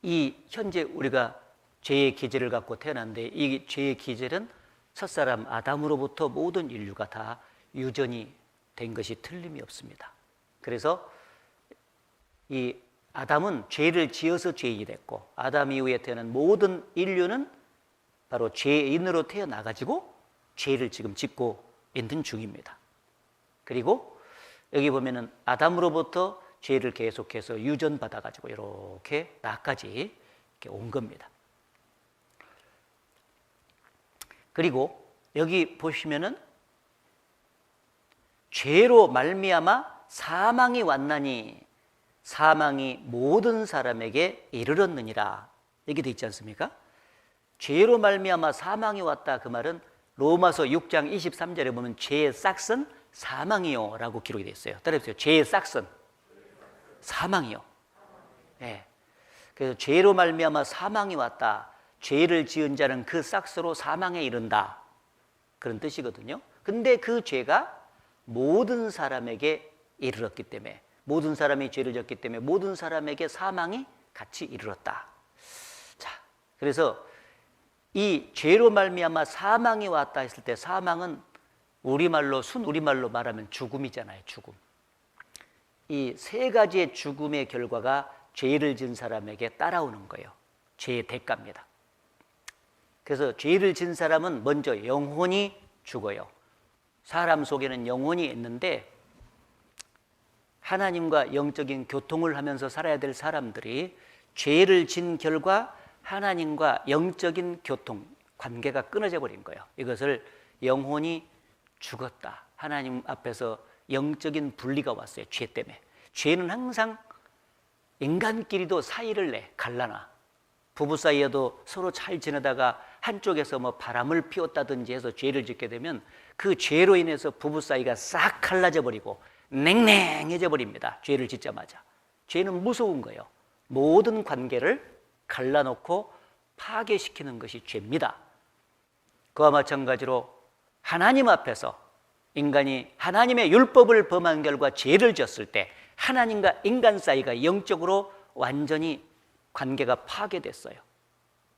이 현재 우리가 죄의 기질을 갖고 태어났는데 이 죄의 기질은 첫사람 아담으로부터 모든 인류가 다 유전이 된 것이 틀림이 없습니다. 그래서 이 아담은 죄를 지어서 죄인이 됐고 아담 이후에 태어난 모든 인류는 바로 죄인으로 태어나가지고 죄를 지금 짓고 있는 중입니다. 그리고 여기 보면은 아담으로부터 죄를 계속해서 유전받아가지고 이렇게 나까지 이렇게 온 겁니다. 그리고 여기 보시면은 죄로 말미암아 사망이 왔나니 사망이 모든 사람에게 이르렀느니라 이렇게 돼 있지 않습니까? 죄로 말미암아 사망이 왔다, 그 말은 로마서 6장 23절에 보면 죄의 싹은 사망이요 라고 기록이 되어 있어요. 따라해보세요. 죄의 싹은 사망이요. 네. 그래서 죄로 말미암아 사망이 왔다, 죄를 지은 자는 그 싹으로 사망에 이른다, 그런 뜻이거든요. 근데 그 죄가 모든 사람에게 이르렀기 때문에, 모든 사람이 죄를 졌기 때문에 모든 사람에게 사망이 같이 이르렀다. 자, 그래서 이 죄로 말미암아 사망이 왔다 했을 때 사망은 우리말로, 순우리말로 말하면 죽음이잖아요. 죽음. 이 세 가지의 죽음의 결과가 죄를 지은 사람에게 따라오는 거예요. 죄의 대가입니다. 그래서 죄를 지은 사람은 먼저 영혼이 죽어요. 사람 속에는 영혼이 있는데 하나님과 영적인 교통을 하면서 살아야 될 사람들이 죄를 진 결과 하나님과 영적인 교통, 관계가 끊어져 버린 거예요. 이것을 영혼이 죽었다. 하나님 앞에서 영적인 분리가 왔어요. 죄 때문에. 죄는 항상 인간끼리도 사이를 갈라놔. 부부 사이에도 서로 잘 지내다가 한쪽에서 뭐 바람을 피웠다든지 해서 죄를 짓게 되면 그 죄로 인해서 부부 사이가 싹 갈라져 버리고 냉랭해져 버립니다. 죄를 짓자마자. 죄는 무서운 거예요. 모든 관계를 갈라놓고 파괴시키는 것이 죄입니다. 그와 마찬가지로 하나님 앞에서 인간이 하나님의 율법을 범한 결과 죄를 지었을 때 하나님과 인간 사이가 영적으로 완전히 관계가 파괴됐어요.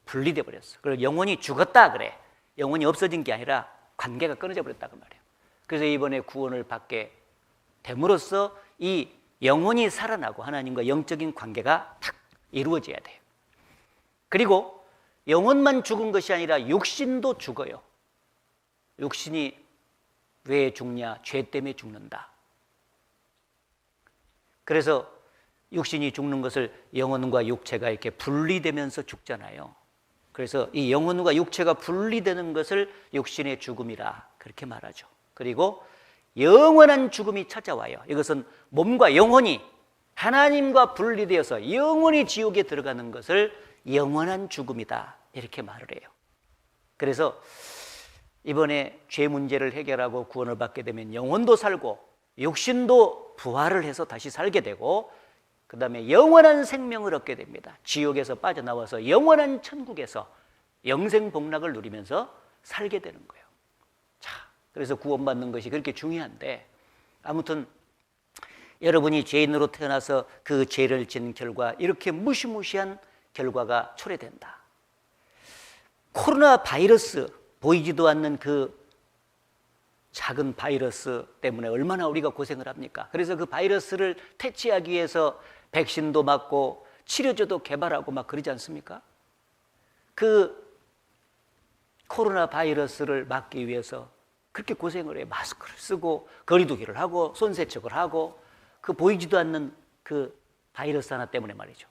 분리돼 버렸어. 그리고 영혼이 죽었다 그래. 영혼이 없어진 게 아니라 관계가 끊어져 버렸다고 말이에요. 그래서 이번에 구원을 받게 됨으로써 이 영혼이 살아나고 하나님과 영적인 관계가 탁 이루어져야 돼요. 그리고 영혼만 죽은 것이 아니라 육신도 죽어요. 육신이 왜 죽냐? 죄 때문에 죽는다. 그래서 육신이 죽는 것을 영혼과 육체가 이렇게 분리되면서 죽잖아요. 그래서 이 영혼과 육체가 분리되는 것을 육신의 죽음이라 그렇게 말하죠. 그리고 영원한 죽음이 찾아와요. 이것은 몸과 영혼이 하나님과 분리되어서 영원히 지옥에 들어가는 것을 영원한 죽음이다 이렇게 말을 해요. 그래서 이번에 죄 문제를 해결하고 구원을 받게 되면 영혼도 살고 육신도 부활을 해서 다시 살게 되고 그 다음에 영원한 생명을 얻게 됩니다. 지옥에서 빠져나와서 영원한 천국에서 영생복락을 누리면서 살게 되는 거예요. 자, 그래서 구원받는 것이 그렇게 중요한데 아무튼 여러분이 죄인으로 태어나서 그 죄를 지은 결과 이렇게 무시무시한 결과가 초래된다. 코로나 바이러스, 보이지도 않는 그 작은 바이러스 때문에 얼마나 우리가 고생을 합니까? 그래서 그 바이러스를 퇴치하기 위해서 백신도 맞고 치료제도 개발하고 막 그러지 않습니까? 그 코로나 바이러스를 막기 위해서 그렇게 고생을 해요. 마스크를 쓰고 거리두기를 하고 손 세척을 하고 그 보이지도 않는 그 바이러스 하나 때문에 말이죠.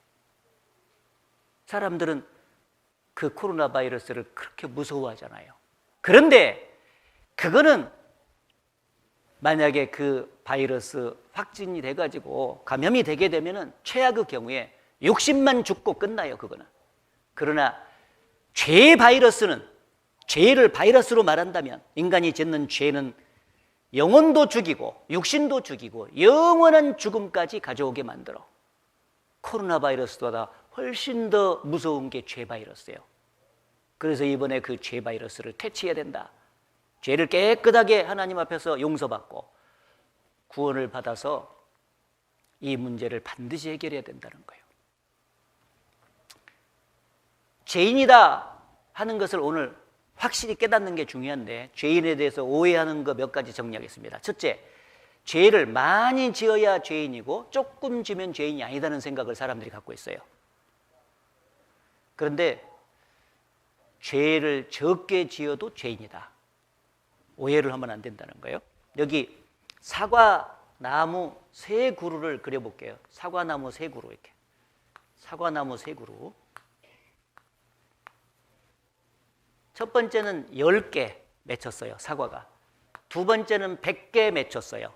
사람들은 그 코로나 바이러스를 그렇게 무서워하잖아요. 그런데 그거는 만약에 그 바이러스 확진이 돼가지고 감염이 되게 되면은 최악의 경우에 60만 죽고 끝나요, 그거는. 그러나 죄 바이러스는, 죄를 바이러스로 말한다면 인간이 짓는 죄는 영혼도 죽이고 육신도 죽이고 영원한 죽음까지 가져오게 만들어. 코로나 바이러스보다 훨씬 더 무서운 게 죄 바이러스예요. 그래서 이번에 그 죄 바이러스를 퇴치해야 된다. 죄를 깨끗하게 하나님 앞에서 용서받고 구원을 받아서 이 문제를 반드시 해결해야 된다는 거예요. 죄인이다 하는 것을 오늘 확실히 깨닫는 게 중요한데 죄인에 대해서 오해하는 거 몇 가지 정리하겠습니다. 첫째, 죄를 많이 지어야 죄인이고 조금 지면 죄인이 아니다는 생각을 사람들이 갖고 있어요. 그런데 죄를 적게 지어도 죄인이다. 오해를 하면 안 된다는 거예요. 여기 사과나무 세 그루를 그려볼게요. 사과나무 세 그루 이렇게. 사과나무 세 그루. 첫 번째는 10개 맺혔어요. 사과가. 두 번째는 100개 맺혔어요.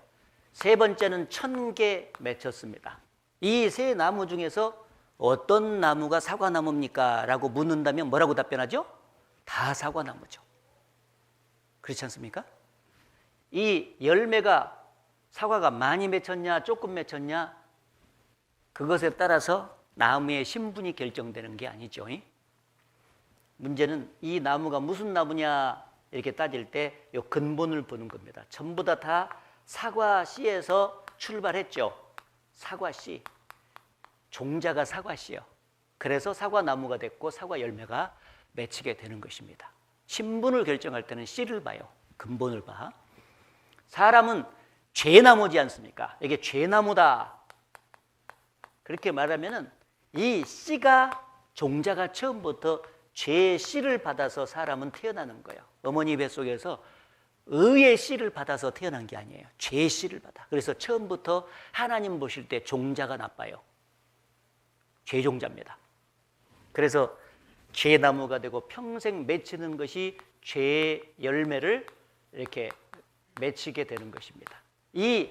세 번째는 1000개 맺혔습니다. 이 세 나무 중에서 어떤 나무가 사과나무입니까? 라고 묻는다면 뭐라고 답변하죠? 다 사과나무죠. 그렇지 않습니까? 이 열매가 사과가 많이 맺혔냐 조금 맺혔냐 그것에 따라서 나무의 신분이 결정되는 게 아니죠. 문제는 이 나무가 무슨 나무냐 이렇게 따질 때 이 근본을 보는 겁니다. 전부 다 사과씨에서 출발했죠. 사과씨. 종자가 사과씨요. 그래서 사과나무가 됐고 사과 열매가 맺히게 되는 것입니다. 신분을 결정할 때는 씨를 봐요. 근본을 봐. 사람은 죄나무지 않습니까? 이게 죄나무다. 그렇게 말하면은 이 씨가 종자가 처음부터 죄의 씨를 받아서 사람은 태어나는 거예요. 어머니 뱃속에서 의의 씨를 받아서 태어난 게 아니에요. 죄의 씨를 받아. 그래서 처음부터 하나님 보실 때 종자가 나빠요. 죄종자입니다. 그래서 죄나무가 되고 평생 맺히는 것이 죄의 열매를 이렇게 맺히게 되는 것입니다. 이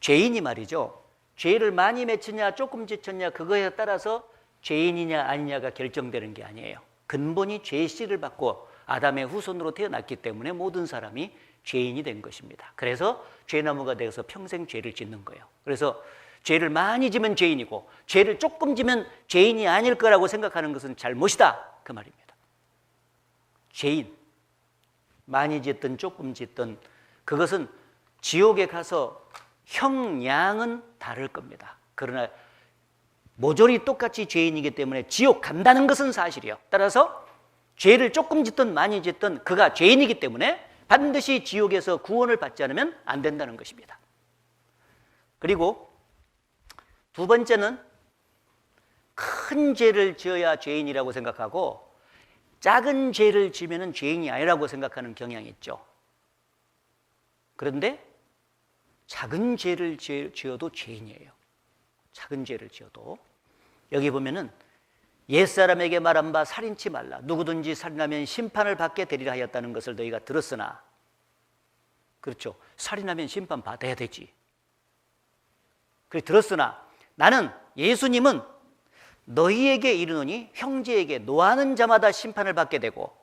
죄인이 말이죠, 죄를 많이 맺히냐 조금 지쳤냐 그거에 따라서 죄인이냐 아니냐가 결정되는 게 아니에요. 근본이 죄의 씨를 받고 아담의 후손으로 태어났기 때문에 모든 사람이 죄인이 된 것입니다. 그래서 죄나무가 되어서 평생 죄를 짓는 거예요. 그래서 죄를 많이 지면 죄인이고 죄를 조금 지면 죄인이 아닐 거라고 생각하는 것은 잘못이다, 그 말입니다. 죄인, 많이 짓든 조금 짓든 그것은 지옥에 가서 형량은 다를 겁니다. 그러나 모조리 똑같이 죄인이기 때문에 지옥 간다는 것은 사실이에요. 따라서 죄를 조금 짓든 많이 짓든 그가 죄인이기 때문에 반드시 지옥에서 구원을 받지 않으면 안 된다는 것입니다. 그리고 두 번째는 큰 죄를 지어야 죄인이라고 생각하고 작은 죄를 지으면 죄인이 아니라고 생각하는 경향이 있죠. 그런데 작은 죄를 지어도 죄인이에요. 작은 죄를 지어도. 여기 보면은 옛사람에게 말한 바 살인치 말라. 누구든지 살인하면 심판을 받게 되리라 하였다는 것을 너희가 들었으나, 그렇죠, 살인하면 심판 받아야 되지. 그래 들었으나 나는, 예수님은 너희에게 이르노니 형제에게 노하는 자마다 심판을 받게 되고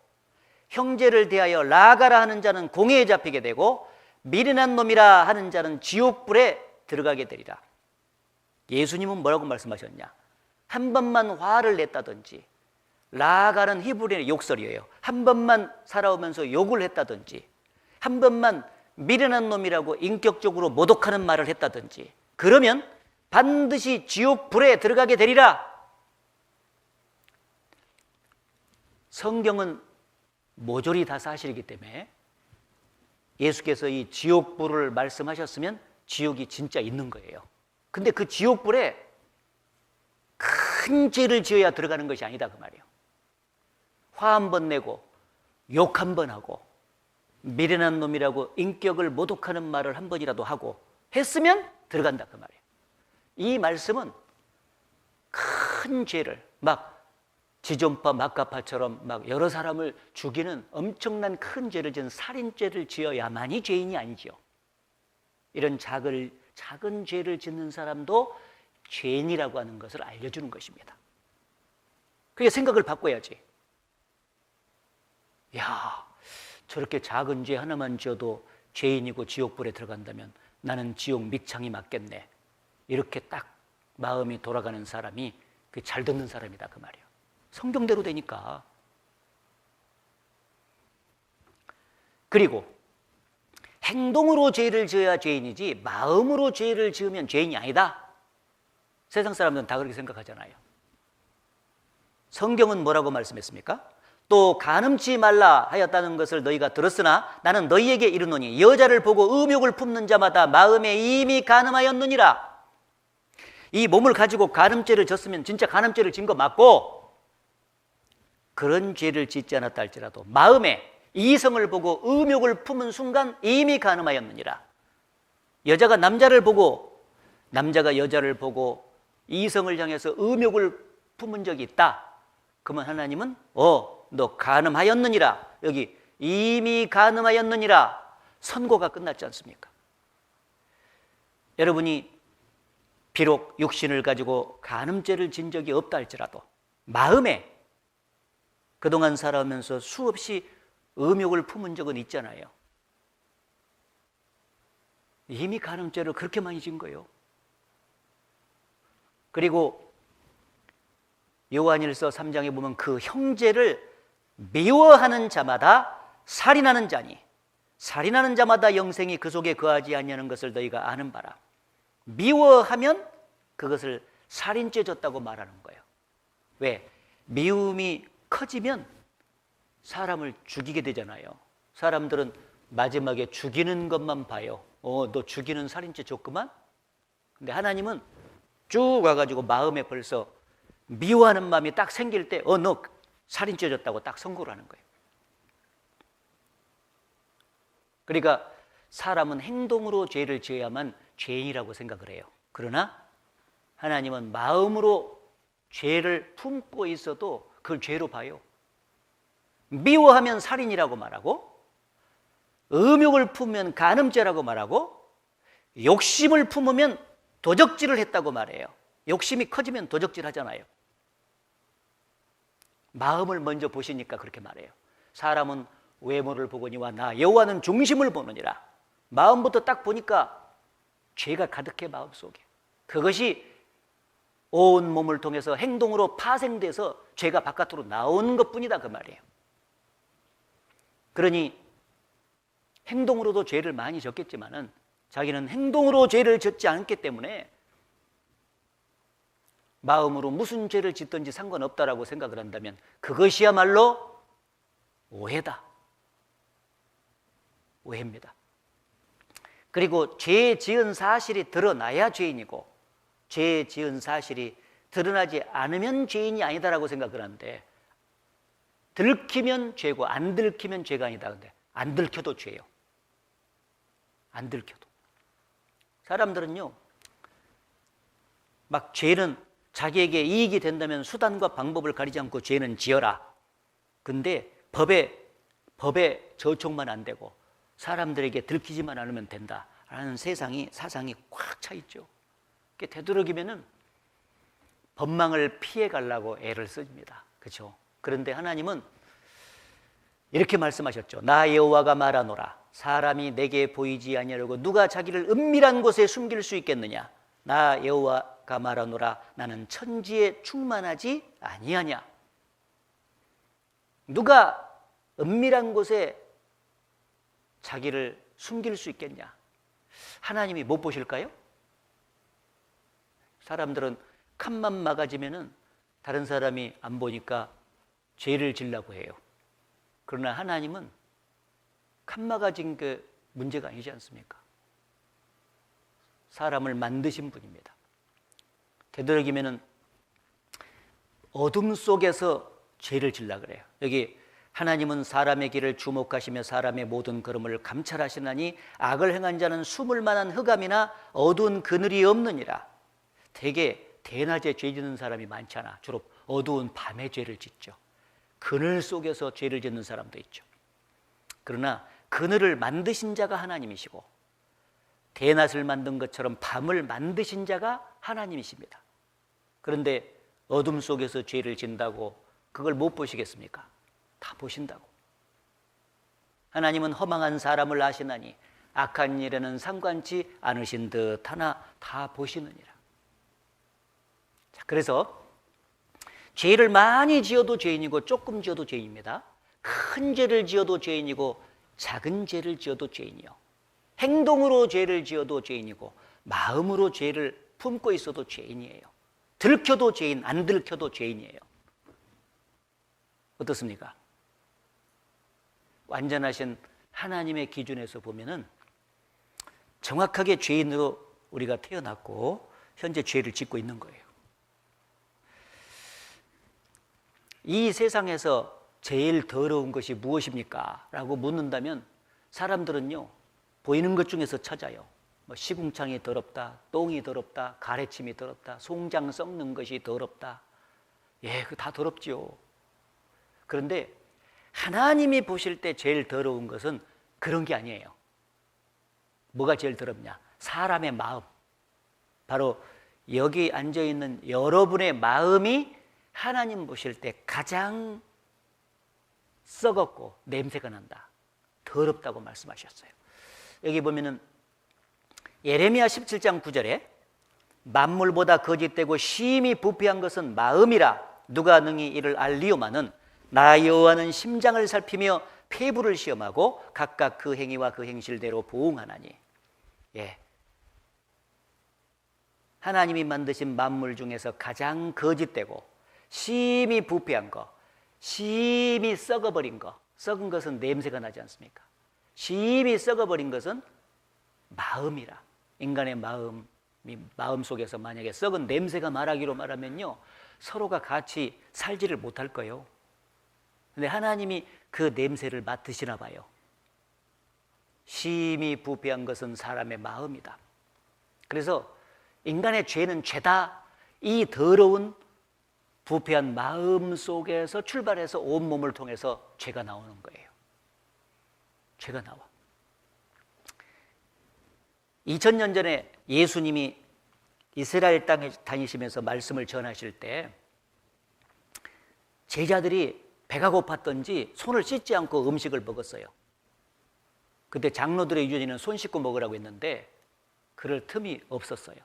형제를 대하여 라가라 하는 자는 공회에 잡히게 되고 미련한 놈이라 하는 자는 지옥불에 들어가게 되리라. 예수님은 뭐라고 말씀하셨냐? 한 번만 화를 냈다든지, 라가는 히브리의 욕설이에요. 한 번만 살아오면서 욕을 했다든지, 한 번만 미련한 놈이라고 인격적으로 모독하는 말을 했다든지, 그러면 반드시 지옥불에 들어가게 되리라. 성경은 모조리 다 사실이기 때문에 예수께서 이 지옥불을 말씀하셨으면 지옥이 진짜 있는 거예요. 근데 그 지옥불에 큰 죄를 지어야 들어가는 것이 아니다, 그 말이에요. 화 한 번 내고 욕 한 번 하고 미련한 놈이라고 인격을 모독하는 말을 한 번이라도 하고 했으면 들어간다, 그 말이에요. 이 말씀은 큰 죄를 막 지존파 마가파처럼 막 여러 사람을 죽이는 엄청난 큰 죄를 지은 살인죄를 지어야만이 죄인이 아니지요. 이런 작은 죄를 짓는 사람도 죄인이라고 하는 것을 알려주는 것입니다. 그게 생각을 바꿔야지. 야, 저렇게 작은 죄 하나만 지어도 죄인이고 지옥불에 들어간다면 나는 지옥 밑창이 맞겠네. 이렇게 딱 마음이 돌아가는 사람이 그 잘 듣는 사람이다, 그 말이에요. 성경대로 되니까. 그리고 행동으로 죄를 지어야 죄인이지 마음으로 죄를 지으면 죄인이 아니다. 세상 사람들은 다 그렇게 생각하잖아요. 성경은 뭐라고 말씀했습니까? 또 간음치 말라 하였다는 것을 너희가 들었으나 나는 너희에게 이르노니 여자를 보고 음욕을 품는 자마다 마음에 이미 간음하였느니라. 이 몸을 가지고 간음죄를 졌으면 진짜 간음죄를 진 거 맞고, 그런 죄를 짓지 않았다 할지라도 마음에 이성을 보고 음욕을 품은 순간 이미 간음하였느니라. 여자가 남자를 보고, 남자가 여자를 보고 이성을 향해서 음욕을 품은 적이 있다. 그러면 하나님은 너 간음하였느니라. 여기 이미 간음하였느니라. 선고가 끝났지 않습니까? 여러분이 비록 육신을 가지고 간음죄를 진 적이 없다 할지라도 마음에 그동안 살아오면서 수없이 음욕을 품은 적은 있잖아요. 이미 간음죄를 그렇게 많이 진 거예요. 그리고 요한일서 3장에 보면 그 형제를 미워하는 자마다 살인하는 자니 살인하는 자마다 영생이 그 속에 거하지 아니하는 것을 너희가 아는 바라. 미워하면 그것을 살인죄 졌다고 말하는 거예요. 왜? 미움이 커지면 사람을 죽이게 되잖아요. 사람들은 마지막에 죽이는 것만 봐요. 너 죽이는 살인죄 졌구만? 근데 하나님은 쭉 와가지고 마음에 벌써 미워하는 마음이 딱 생길 때 너 살인죄 졌다고 딱 선고를 하는 거예요. 그러니까 사람은 행동으로 죄를 지어야만 죄인이라고 생각을 해요. 그러나 하나님은 마음으로 죄를 품고 있어도 그걸 죄로 봐요. 미워하면 살인이라고 말하고, 음욕을 품으면 간음죄라고 말하고, 욕심을 품으면 도적질을 했다고 말해요. 욕심이 커지면 도적질 하잖아요. 마음을 먼저 보시니까 그렇게 말해요. 사람은 외모를 보거니와 나 여호와는 중심을 보느니라. 마음부터 딱 보니까 죄가 가득해 마음속에. 그것이 온 몸을 통해서 행동으로 파생돼서 죄가 바깥으로 나오는 것뿐이다 그 말이에요. 그러니 행동으로도 죄를 많이 졌겠지만은 자기는 행동으로 죄를 짓지 않기 때문에 마음으로 무슨 죄를 짓든지 상관없다라고 생각을 한다면 그것이야말로 오해다. 오해입니다. 그리고 죄 지은 사실이 드러나야 죄인이고 죄 지은 사실이 드러나지 않으면 죄인이 아니다라고 생각을 하는데 들키면 죄고 안 들키면 죄가 아니다. 근데 안 들켜도 죄예요. 안 들켜도. 사람들은요, 막 죄는 자기에게 이익이 된다면 수단과 방법을 가리지 않고 죄는 지어라. 근데 법에 저촉만 안 되고 사람들에게 들키지만 않으면 된다라는 사상이 꽉 차 있죠. 되도록이면은 법망을 피해 가려고 애를 씁니다. 그렇죠? 그런데 하나님은 이렇게 말씀하셨죠. 나 여호와가 말하노라. 사람이 내게 보이지 아니하려고 누가 자기를 은밀한 곳에 숨길 수 있겠느냐. 나 여호와가 말하노라. 나는 천지에 충만하지 아니하냐. 누가 은밀한 곳에 자기를 숨길 수 있겠냐. 하나님이 못 보실까요? 사람들은 칸만 막아지면은 다른 사람이 안 보니까 죄를 지려고 해요. 그러나 하나님은 칸 막아진 게 문제가 아니지 않습니까? 사람을 만드신 분입니다. 되도록이면은 어둠 속에서 죄를 지려고 그래요. 여기 하나님은 사람의 길을 주목하시며 사람의 모든 걸음을 감찰하시나니 악을 행한 자는 숨을 만한 흑암이나 어두운 그늘이 없느니라. 되게 대낮에 죄 짓는 사람이 많잖아. 주로 어두운 밤에 죄를 짓죠. 그늘 속에서 죄를 짓는 사람도 있죠. 그러나 그늘을 만드신 자가 하나님이시고 대낮을 만든 것처럼 밤을 만드신 자가 하나님이십니다. 그런데 어둠 속에서 죄를 짓는다고 그걸 못 보시겠습니까? 다 보신다고. 하나님은 허망한 사람을 아시나니 악한 일에는 상관치 않으신 듯 하나 다 보시느니라. 자, 그래서 죄를 많이 지어도 죄인이고 조금 지어도 죄인입니다. 큰 죄를 지어도 죄인이고 작은 죄를 지어도 죄인이요. 행동으로 죄를 지어도 죄인이고 마음으로 죄를 품고 있어도 죄인이에요. 들켜도 죄인, 안 들켜도 죄인이에요. 어떻습니까? 완전하신 하나님의 기준에서 보면은 정확하게 죄인으로 우리가 태어났고 현재 죄를 짓고 있는 거예요. 이 세상에서 제일 더러운 것이 무엇입니까? 라고 묻는다면 사람들은요 보이는 것 중에서 찾아요. 뭐 시궁창이 더럽다, 똥이 더럽다, 가래침이 더럽다, 송장 썩는 것이 더럽다. 예, 그 다 더럽지요. 그런데 하나님이 보실 때 제일 더러운 것은 그런 게 아니에요. 뭐가 제일 더럽냐? 사람의 마음. 바로 여기 앉아있는 여러분의 마음이 하나님 보실 때 가장 썩었고 냄새가 난다. 더럽다고 말씀하셨어요. 여기 보면은 예레미야 17장 9절에 만물보다 거짓되고 심히 부패한 것은 마음이라 누가 능히 이를 알리오마는 나 여호와는 심장을 살피며 폐부를 시험하고 각각 그 행위와 그 행실대로 보응하나니. 예. 하나님이 만드신 만물 중에서 가장 거짓되고 심히 부패한 거, 심히 썩어버린 거, 썩은 것은 냄새가 나지 않습니까? 심히 썩어버린 것은 마음이라. 인간의 마음 속에서 만약에 썩은 냄새가 말하면요 서로가 같이 살지를 못할 거예요. 근데 하나님이 그 냄새를 맡으시나 봐요. 심히 부패한 것은 사람의 마음이다. 그래서 인간의 죄는 죄다. 이 더러운 부패한 마음 속에서 출발해서 온몸을 통해서 죄가 나오는 거예요. 죄가 나와. 2000년 전에 예수님이 이스라엘 땅에 다니시면서 말씀을 전하실 때 제자들이 배가 고팠던지 손을 씻지 않고 음식을 먹었어요. 그때 장로들의 유전인은 손 씻고 먹으라고 했는데 그럴 틈이 없었어요.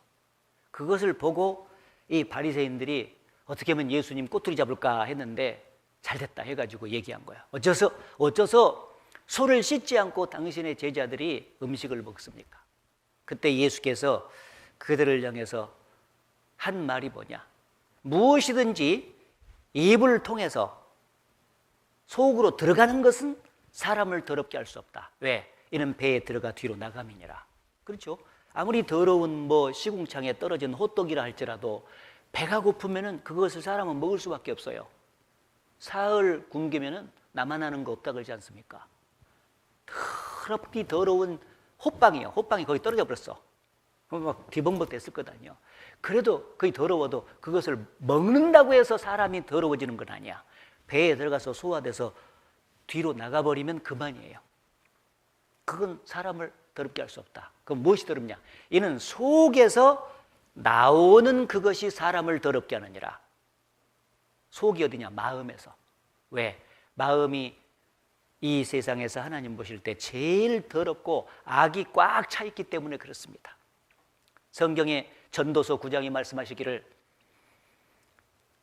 그것을 보고 이 바리새인들이 어떻게 하면 예수님 꼬투리 잡을까 했는데 잘됐다 해가지고 얘기한 거야. 어째서 손을 씻지 않고 당신의 제자들이 음식을 먹습니까? 그때 예수께서 그들을 향해서 한 말이 뭐냐? 무엇이든지 입을 통해서 속으로 들어가는 것은 사람을 더럽게 할 수 없다. 왜? 이는 배에 들어가 뒤로 나감이니라. 그렇죠? 아무리 더러운 시궁창에 떨어진 호떡이라 할지라도 배가 고프면은 그것을 사람은 먹을 수밖에 없어요. 사흘 굶기면은 나만 하는 거 없다 그러지 않습니까? 더럽게 더러운 호빵이요. 호빵이 거기 떨어져 버렸어. 그럼 막 뒤벙벅 됐을 것 아니에요. 그래도 거의 더러워도 그것을 먹는다고 해서 사람이 더러워지는 건 아니야. 배에 들어가서 소화돼서 뒤로 나가버리면 그만이에요. 그건 사람을 더럽게 할 수 없다. 그럼 무엇이 더럽냐? 이는 속에서 나오는 그것이 사람을 더럽게 하느니라. 속이 어디냐? 마음에서. 왜? 마음이 이 세상에서 하나님 보실 때 제일 더럽고 악이 꽉 차 있기 때문에 그렇습니다. 성경의 전도서 9장이 말씀하시기를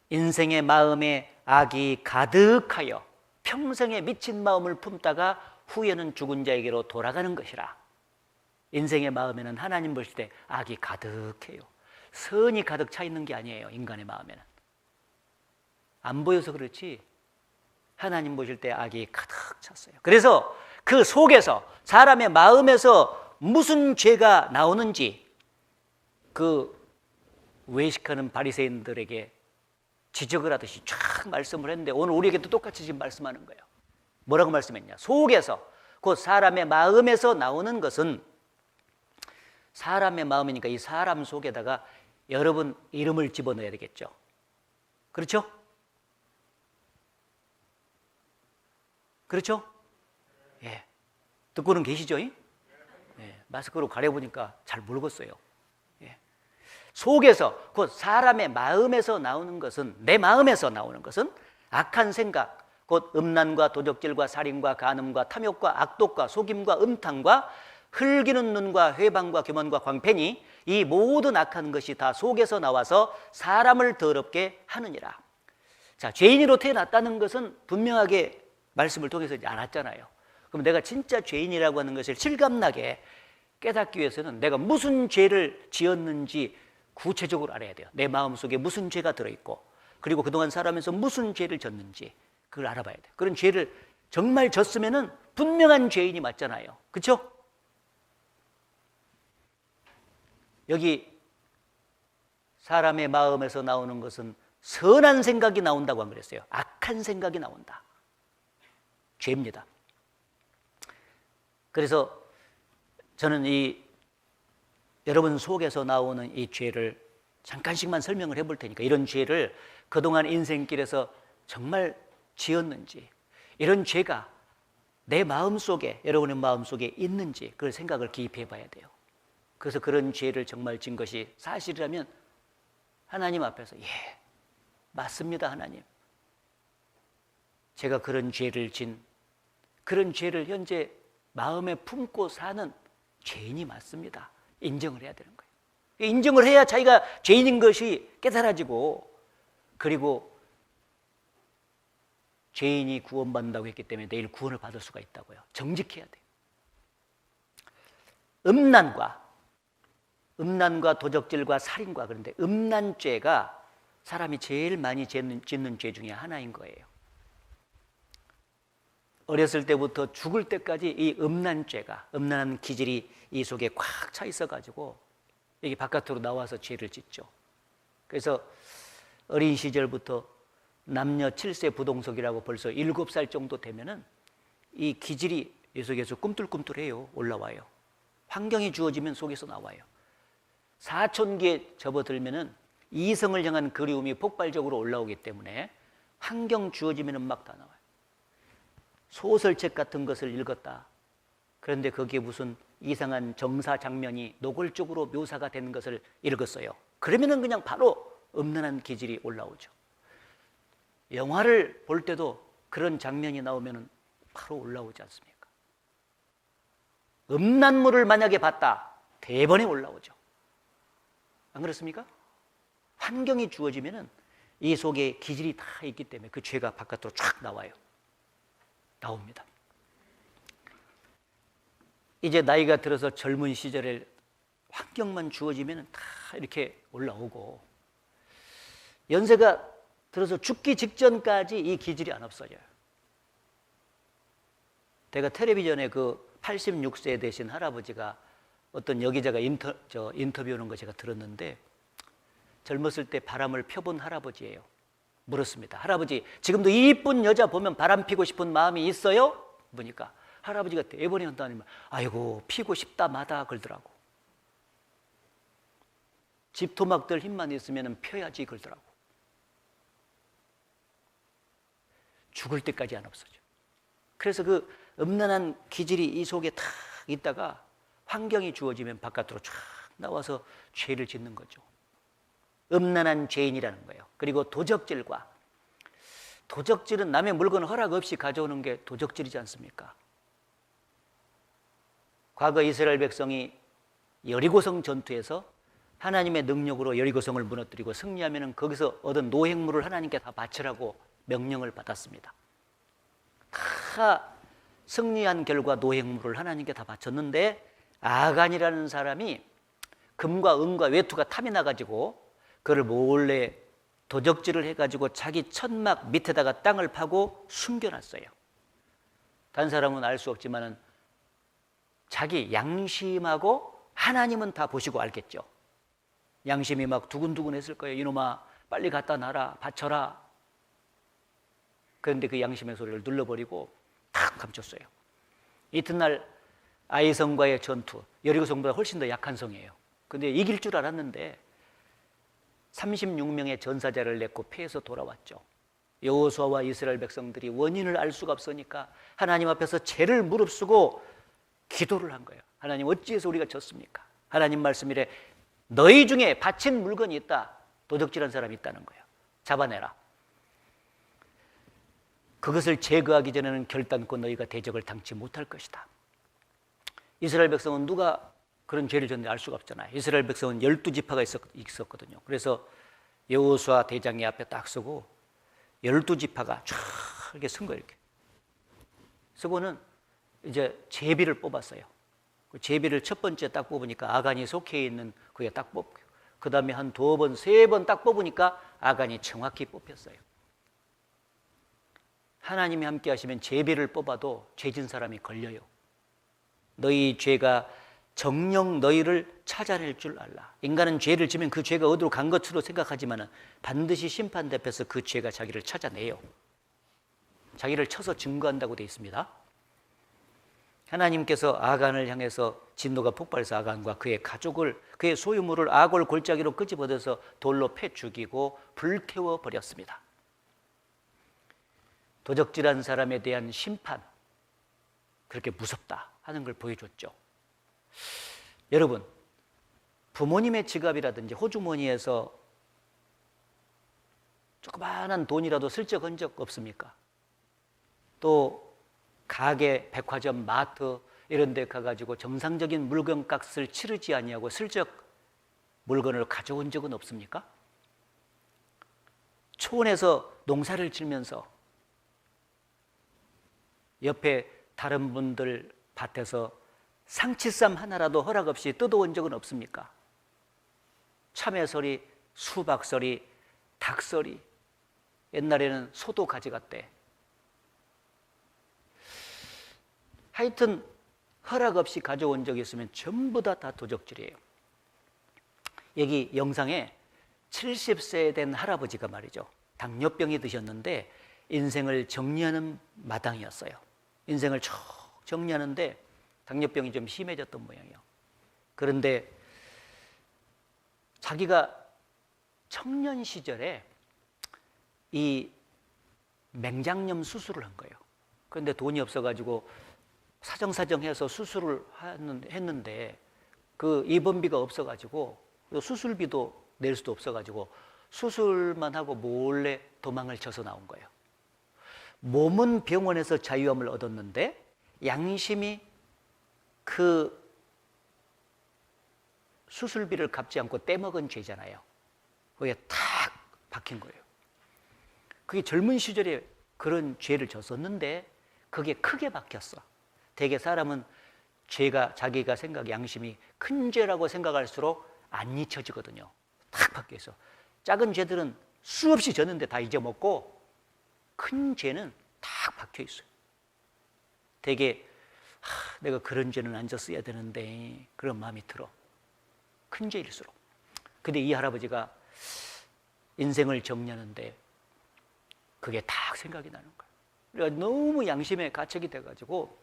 인생의 마음에 악이 가득하여 평생에 미친 마음을 품다가 후에는 죽은 자에게로 돌아가는 것이라. 인생의 마음에는 하나님 보실 때 악이 가득해요. 선이 가득 차 있는 게 아니에요. 인간의 마음에는 안 보여서 그렇지 하나님 보실 때 악이 가득 찼어요. 그래서 그 속에서 사람의 마음에서 무슨 죄가 나오는지 그 외식하는 바리새인들에게 지적을 하듯이 쫙 말씀을 했는데 오늘 우리에게도 똑같이 지금 말씀하는 거예요. 뭐라고 말씀했냐? 속에서 곧 사람의 마음에서 나오는 것은 사람의 마음이니까 이 사람 속에다가 여러분 이름을 집어넣어야 되겠죠. 그렇죠? 그렇죠? 예. 듣고는 계시죠? 예. 마스크로 가려보니까 잘 모르겠어요. 예. 속에서 곧 사람의 마음에서 나오는 것은 내 마음에서 나오는 것은 악한 생각 곧 음란과 도적질과 살인과 간음과 탐욕과 악독과 속임과 음탕과 흘기는 눈과 회방과 교만과 광패니 이 모든 악한 것이 다 속에서 나와서 사람을 더럽게 하느니라. 자, 죄인으로 태어났다는 것은 분명하게 말씀을 통해서 알았잖아요. 그럼 내가 진짜 죄인이라고 하는 것을 실감나게 깨닫기 위해서는 내가 무슨 죄를 지었는지 구체적으로 알아야 돼요. 내 마음속에 무슨 죄가 들어있고 그리고 그동안 살아가면서 무슨 죄를 졌는지 그걸 알아봐야 돼요. 그런 죄를 정말 졌으면은 분명한 죄인이 맞잖아요. 그렇죠? 여기 사람의 마음에서 나오는 것은 선한 생각이 나온다고 안 그랬어요. 악한 생각이 나온다. 죄입니다. 그래서 저는 이 여러분 속에서 나오는 이 죄를 잠깐씩만 설명을 해볼 테니까 이런 죄를 그동안 인생길에서 정말 지었는지 이런 죄가 내 마음속에 여러분의 마음속에 있는지 그걸 생각을 깊이 해봐야 돼요. 그래서 그런 죄를 정말 진 것이 사실이라면 하나님 앞에서 맞습니다 하나님. 제가 그런 죄를 현재 마음에 품고 사는 죄인이 맞습니다. 인정을 해야 되는 거예요. 인정을 해야 자기가 죄인인 것이 깨달아지고 그리고 죄인이 구원받는다고 했기 때문에 내일 구원을 받을 수가 있다고요. 정직해야 돼요. 음란과 도적질과 살인과 그런데 음란죄가 사람이 제일 많이 짓는 죄 중에 하나인 거예요. 어렸을 때부터 죽을 때까지 이 음란한 기질이 이 속에 꽉 차 있어가지고 여기 바깥으로 나와서 죄를 짓죠. 그래서 어린 시절부터 남녀 7세 부동석이라고 벌써 7살 정도 되면은 이 기질이 이 속에서 꿈틀꿈틀해요. 올라와요. 환경이 주어지면 속에서 나와요. 사촌기에 접어들면은 이성을 향한 그리움이 폭발적으로 올라오기 때문에 환경 주어지면 막 다 나와요. 소설책 같은 것을 읽었다. 그런데 거기에 무슨 이상한 정사 장면이 노골적으로 묘사가 되는 것을 읽었어요. 그러면은 그냥 바로 음란한 기질이 올라오죠. 영화를 볼 때도 그런 장면이 나오면은 바로 올라오지 않습니까? 음란물을 만약에 봤다, 대번에 올라오죠. 안 그렇습니까? 환경이 주어지면은 이 속에 기질이 다 있기 때문에 그 죄가 바깥으로 쫙 나와요. 나옵니다. 이제 나이가 들어서 젊은 시절에 환경만 주어지면 다 이렇게 올라오고, 연세가 들어서 죽기 직전까지 이 기질이 안 없어져요. 제가 텔레비전에 그 86세 되신 할아버지가 어떤 여기자가 인터뷰하는 거 제가 들었는데, 젊었을 때 바람을 펴본 할아버지예요. 물었습니다. 할아버지, 지금도 이쁜 여자 보면 바람 피고 싶은 마음이 있어요? 보니까 할아버지가 대번에 한다니면 아이고 피고 싶다 마다 그러더라고. 집 토막들 힘만 있으면 펴야지 그러더라고. 죽을 때까지 안 없어져. 그래서 그 음란한 기질이 이 속에 탁 있다가 환경이 주어지면 바깥으로 쫙 나와서 죄를 짓는 거죠. 음란한 죄인이라는 거예요. 그리고 도적질과, 도적질은 남의 물건 허락 없이 가져오는 게 도적질이지 않습니까? 과거 이스라엘 백성이 여리고성 전투에서 하나님의 능력으로 여리고성을 무너뜨리고 승리하면 거기서 얻은 노획물을 하나님께 다 바치라고 명령을 받았습니다. 다 승리한 결과 노획물을 하나님께 다 바쳤는데, 아간이라는 사람이 금과 은과 외투가 탐이 나가지고 그를 몰래 도적질을 해가지고 자기 천막 밑에다가 땅을 파고 숨겨놨어요. 다른 사람은 알 수 없지만은 자기 양심하고 하나님은 다 보시고 알겠죠. 양심이 막 두근두근 했을 거예요. 이놈아 빨리 갖다 놔라, 바쳐라. 그런데 그 양심의 소리를 눌러버리고 탁 감췄어요. 이튿날 아이성과의 전투, 여리고성보다 훨씬 더 약한 성이에요. 근데 이길 줄 알았는데 36명의 전사자를 냈고 패해서 돌아왔죠. 여호수아와 이스라엘 백성들이 원인을 알 수가 없으니까 하나님 앞에서 죄를 무릅쓰고 기도를 한 거예요. 하나님, 어찌해서 우리가 졌습니까? 하나님 말씀이래, 너희 중에 바친 물건이 있다, 도적질한 사람이 있다는 거예요. 잡아내라. 그것을 제거하기 전에는 결단코 너희가 대적을 당치 못할 것이다. 이스라엘 백성은 누가 그런 죄를 졌는지 알 수가 없잖아요. 이스라엘 백성은 12지파가 있었거든요. 그래서 여호수아 대장이 앞에 딱 서고 12지파가 쫙 이렇게 쓴 거예요. 이렇게 쓰고는 이제 제비를 뽑았어요. 그 제비를 첫 번째 딱 뽑으니까 아간이 속해 있는 그게 딱 뽑고, 그 다음에 한 2번, 3번 딱 뽑으니까 아간이 정확히 뽑혔어요. 하나님이 함께 하시면 제비를 뽑아도 죄진 사람이 걸려요. 너희 죄가 정녕 너희를 찾아낼 줄 알라. 인간은 죄를 지면 그 죄가 어디로 간 것으로 생각하지만 반드시 심판 대표에서 그 죄가 자기를 찾아내요. 자기를 쳐서 증거한다고 되어 있습니다. 하나님께서 아간을 향해서 진노가 폭발해서 아간과 그의 가족을, 그의 소유물을 아골 골짜기로 끄집어내서 돌로 패 죽이고 불태워 버렸습니다. 도적질한 사람에 대한 심판, 그렇게 무섭다 하는 걸 보여줬죠. 여러분, 부모님의 지갑이라든지 호주머니에서 조그마한 돈이라도 슬쩍 한 적 없습니까? 또 가게, 백화점, 마트 이런 데 가가지고 정상적인 물건값을 치르지 아니하고 슬쩍 물건을 가져온 적은 없습니까? 초원에서 농사를 지면서 옆에 다른 분들 밭에서 상치쌈 하나라도 허락 없이 뜯어온 적은 없습니까? 참외서리, 수박서리, 닭서리, 옛날에는 소도 가져갔대. 하여튼 허락 없이 가져온 적이 있으면 전부 다 도적질이에요. 여기 영상에 70세 된 할아버지가 말이죠, 당뇨병이 드셨는데 인생을 정리하는 마당이었어요. 인생을 쭉 정리하는데 당뇨병이 좀 심해졌던 모양이에요. 그런데 자기가 청년 시절에 이 맹장염 수술을 한 거예요. 그런데 돈이 없어가지고 사정사정해서 수술을 했는데 그 입원비가 없어가지고 수술비도 낼 수도 없어가지고 수술만 하고 몰래 도망을 쳐서 나온 거예요. 몸은 병원에서 자유함을 얻었는데 양심이 그 수술비를 갚지 않고 떼먹은 죄잖아요. 거기에 탁 박힌 거예요. 그게 젊은 시절에 그런 죄를 졌었는데 그게 크게 박혔어. 대개 사람은 죄가 자기가 양심이 큰 죄라고 생각할수록 안 잊혀지거든요. 탁 박혀있어. 작은 죄들은 수없이 졌는데 다 잊어먹고 큰 죄는 탁 박혀있어요. 대개 내가 그런 죄는 안 졌어야 되는데 그런 마음이 들어. 큰 죄일수록. 근데 이 할아버지가 인생을 정리하는데 그게 딱 생각이 나는 거예요. 그러니까 너무 양심에 가책이 돼가지고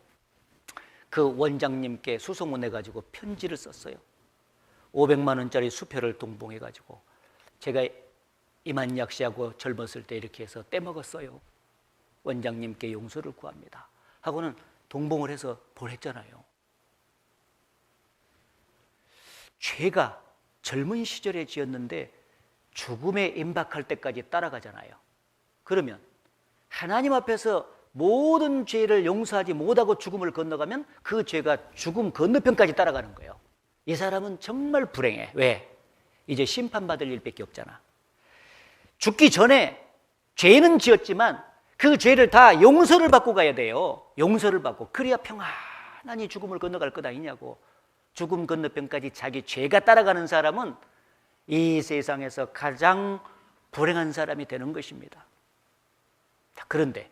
그 원장님께 수소문해가지고 편지를 썼어요. 500만 원짜리 수표를 동봉해가지고 제가 이만약 씨하고 젊었을 때 이렇게 해서 떼먹었어요. 원장님께 용서를 구합니다. 하고는 동봉을 해서 보냈잖아요. 죄가 젊은 시절에 지었는데 죽음에 임박할 때까지 따라가잖아요. 그러면 하나님 앞에서 모든 죄를 용서하지 못하고 죽음을 건너가면 그 죄가 죽음 건너편까지 따라가는 거예요. 이 사람은 정말 불행해. 왜? 이제 심판받을 일밖에 없잖아. 죽기 전에 죄는 지었지만 그 죄를 다 용서를 받고 가야 돼요. 용서를 받고. 그래야 평안히 죽음을 건너갈 것 아니냐고. 죽음 건너편까지 자기 죄가 따라가는 사람은 이 세상에서 가장 불행한 사람이 되는 것입니다. 그런데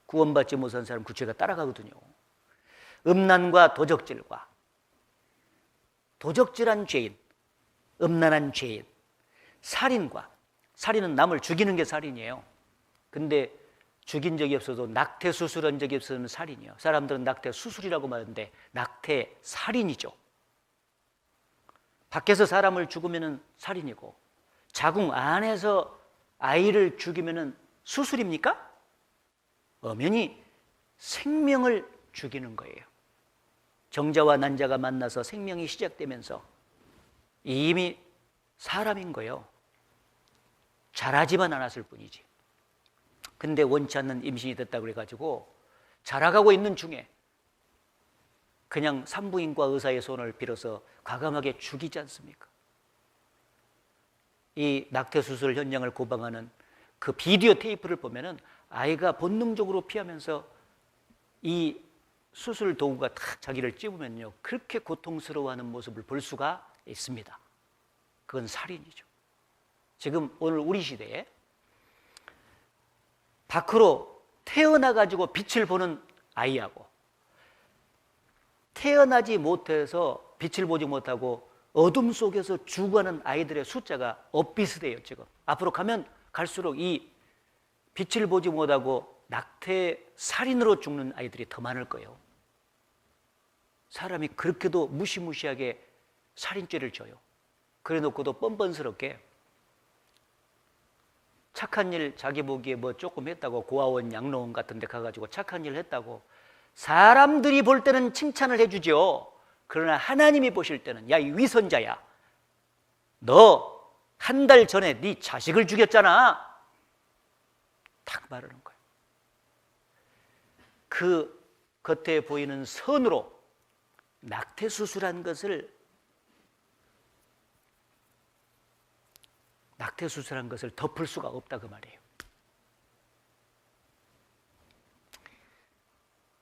구원받지 못한 사람 그 죄가 따라가거든요. 음란과 도적질과 도적질한 죄인, 음란한 죄인, 살인은 남을 죽이는 게 살인이에요. 근데 죽인 적이 없어도 낙태 수술한 적이 없으면 살인이에요. 사람들은 낙태 수술이라고 말하는데 낙태 살인이죠. 밖에서 사람을 죽으면 살인이고 자궁 안에서 아이를 죽이면 수술입니까? 엄연히 생명을 죽이는 거예요. 정자와 난자가 만나서 생명이 시작되면서 이미 사람인 거예요. 자라지만 않았을 뿐이지. 근데 원치 않는 임신이 됐다고 그래가지고 자라가고 있는 중에 그냥 산부인과 의사의 손을 빌어서 과감하게 죽이지 않습니까? 이 낙태 수술 현장을 고방하는 그 비디오 테이프를 보면은 아이가 본능적으로 피하면서 이 수술 도구가 탁 자기를 찝으면요 그렇게 고통스러워하는 모습을 볼 수가 있습니다. 그건 살인이죠. 지금 오늘 우리 시대에 밖으로 태어나가지고 빛을 보는 아이하고 태어나지 못해서 빛을 보지 못하고 어둠 속에서 죽어가는 아이들의 숫자가 엇비슷해요. 지금 앞으로 가면 갈수록 이 빛을 보지 못하고 낙태 살인으로 죽는 아이들이 더 많을 거예요. 사람이 그렇게도 무시무시하게 살인죄를 져요. 그래 놓고도 뻔뻔스럽게 착한 일 자기 보기에 뭐 조금 했다고 고아원 양로원 같은 데 가가지고 착한 일 했다고 사람들이 볼 때는 칭찬을 해주죠. 그러나 하나님이 보실 때는 야, 이 위선자야, 너 한 달 전에 네 자식을 죽였잖아, 딱 말하는 거예요. 그 겉에 보이는 선으로 낙태 수술한 것을 덮을 수가 없다 그 말이에요.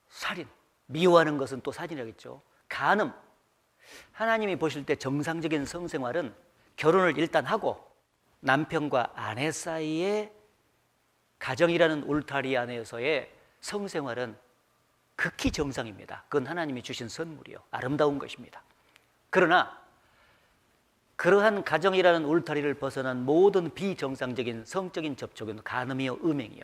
살인, 미워하는 것은 또 살인이라겠죠. 간음, 하나님이 보실 때 정상적인 성생활은 결혼을 일단 하고 남편과 아내 사이에 가정이라는 울타리 안에서의 성생활은 극히 정상입니다. 그건 하나님이 주신 선물이요, 아름다운 것입니다. 그러나 그러한 가정이라는 울타리를 벗어난 모든 비정상적인 성적인 접촉은 간음이요 음행이요.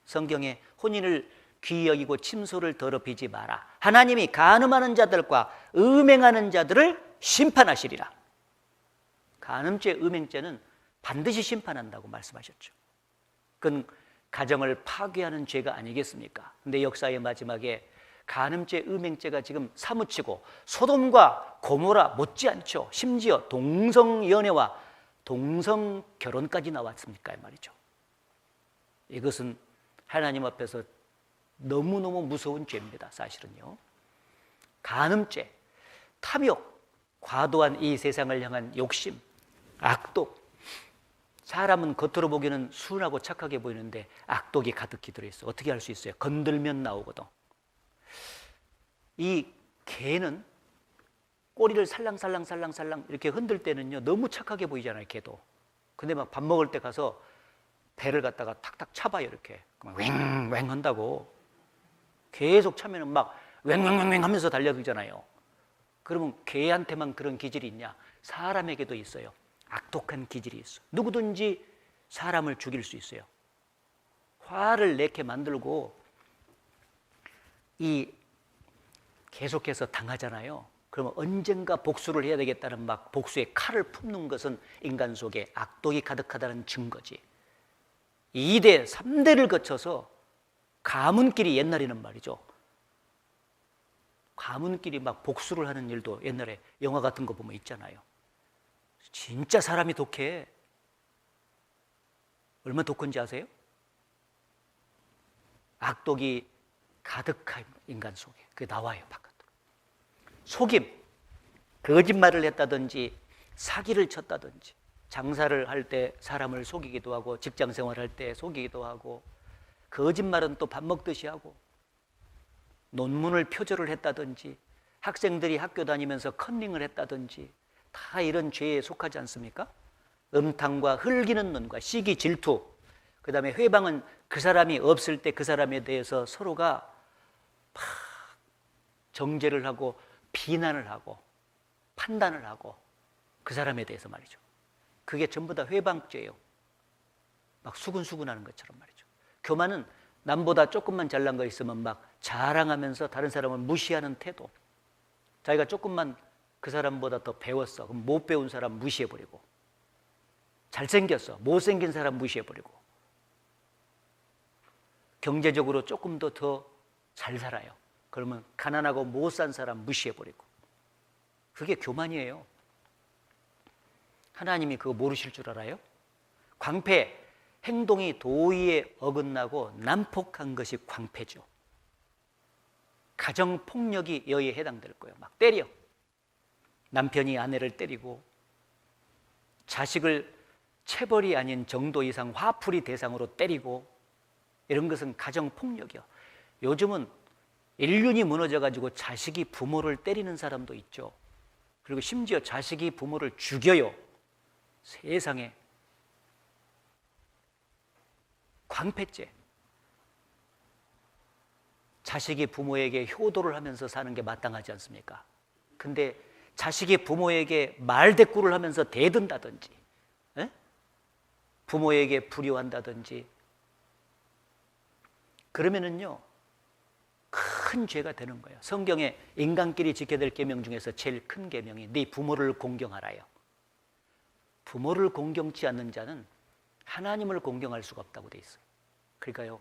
성경에 혼인을 귀히 여기고 침소를 더럽히지 마라. 하나님이 간음하는 자들과 음행하는 자들을 심판하시리라. 간음죄, 음행죄는 반드시 심판한다고 말씀하셨죠. 그건 가정을 파괴하는 죄가 아니겠습니까? 근데 역사의 마지막에 간음죄, 음행죄가 지금 사무치고 소돔과 고모라 못지않죠. 심지어 동성연애와 동성결혼까지 나왔습니까? 말이죠. 이것은 하나님 앞에서 너무너무 무서운 죄입니다. 사실은요. 간음죄, 탐욕, 과도한 이 세상을 향한 욕심, 악독. 사람은 겉으로 보기에는 순하고 착하게 보이는데 악독이 가득히 들어있어. 어떻게 할 수 있어요? 건들면 나오거든. 이 개는 꼬리를 살랑살랑 이렇게 흔들 때는요 너무 착하게 보이잖아요, 개도. 근데 막 밥 먹을 때 가서 배를 갖다가 탁탁 차봐요. 이렇게 왱왱 한다고. 계속 차면은 막 왱왱왱 하면서 달려들잖아요. 그러면 개한테만 그런 기질이 있냐? 사람에게도 있어요. 악독한 기질이 있어. 누구든지 사람을 죽일 수 있어요. 화를 내게 만들고 이 계속해서 당하잖아요. 그러면 언젠가 복수를 해야 되겠다는 막 복수의 칼을 품는 것은 인간 속에 악독이 가득하다는 증거지. 2대, 3대를 거쳐서 가문끼리 옛날에는 말이죠. 가문끼리 막 복수를 하는 일도 옛날에 영화 같은 거 보면 있잖아요. 진짜 사람이 독해. 얼마나 독한지 아세요? 악독이 가득한 인간 속에 그게 나와요, 바깥으로. 속임, 거짓말을 했다든지 사기를 쳤다든지 장사를 할 때 사람을 속이기도 하고 직장 생활할 때 속이기도 하고 거짓말은 또 밥 먹듯이 하고 논문을 표절을 했다든지 학생들이 학교 다니면서 컨닝을 했다든지 다 이런 죄에 속하지 않습니까? 음탕과 흘기는 눈과 시기 질투, 그 다음에 회방은 그 사람이 없을 때 그 사람에 대해서 서로가 막 정죄를 하고 비난을 하고 판단을 하고 그 사람에 대해서 말이죠. 그게 전부 다 회방죄예요. 막 수근수근하는 것처럼 말이죠. 교만은 남보다 조금만 잘난 거 있으면 막 자랑하면서 다른 사람을 무시하는 태도. 자기가 조금만 그 사람보다 더 배웠어. 그럼 못 배운 사람 무시해버리고, 잘생겼어. 못생긴 사람 무시해버리고, 경제적으로 조금 더 잘 살아요. 그러면 가난하고 못 산 사람 무시해버리고. 그게 교만이에요. 하나님이 그거 모르실 줄 알아요? 광패, 행동이 도의에 어긋나고 난폭한 것이 광패죠. 가정폭력이 여기에 해당될 거예요. 막 때려. 남편이 아내를 때리고 자식을 체벌이 아닌 정도 이상 화풀이 대상으로 때리고 이런 것은 가정폭력이요. 요즘은 인륜이 무너져가지고 자식이 부모를 때리는 사람도 있죠. 그리고 심지어 자식이 부모를 죽여요. 세상에. 광패죄. 자식이 부모에게 효도를 하면서 사는 게 마땅하지 않습니까? 근데 자식이 부모에게 말대꾸를 하면서 대든다든지, 에? 부모에게 불효한다든지, 그러면은요, 큰 죄가 되는 거예요. 성경에 인간끼리 지켜야 될 계명 중에서 제일 큰 계명이 네 부모를 공경하라요. 부모를 공경치 않는 자는 하나님을 공경할 수가 없다고 돼 있어요. 그러니까요,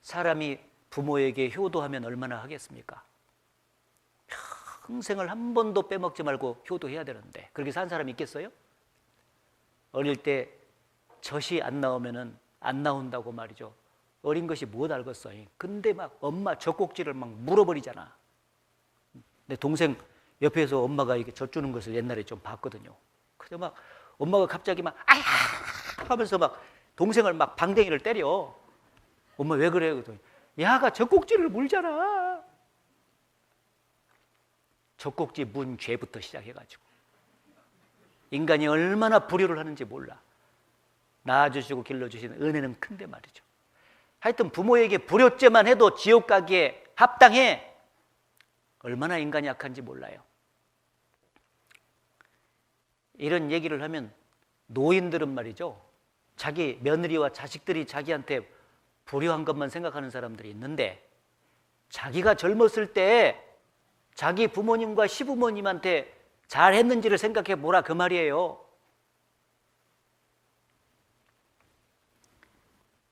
사람이 부모에게 효도하면 얼마나 하겠습니까? 평생을 한 번도 빼먹지 말고 효도해야 되는데 그렇게 산 사람이 있겠어요? 어릴 때 젖이 안 나오면은 안 나온다고 말이죠. 어린 것이 못 알겠어. 근데 막 엄마 젖꼭지를 막 물어버리잖아. 내 동생 옆에서 엄마가 이렇게 젖 주는 것을 옛날에 좀 봤거든요. 그래서 막 엄마가 갑자기 막 아야 하면서 막 동생을 막 방댕이를 때려. 엄마 왜 그래? 그랬더니 야가 젖꼭지를 물잖아. 젖꼭지 문 죄부터 시작해가지고 인간이 얼마나 불효를 하는지 몰라. 낳아주시고 길러주시는 은혜는 큰데 말이죠. 하여튼 부모에게 불효죄만 해도 지옥 가기에 합당해. 얼마나 인간이 약한지 몰라요. 이런 얘기를 하면 노인들은 말이죠, 자기 며느리와 자식들이 자기한테 불효한 것만 생각하는 사람들이 있는데 자기가 젊었을 때 자기 부모님과 시부모님한테 잘했는지를 생각해 보라 그 말이에요.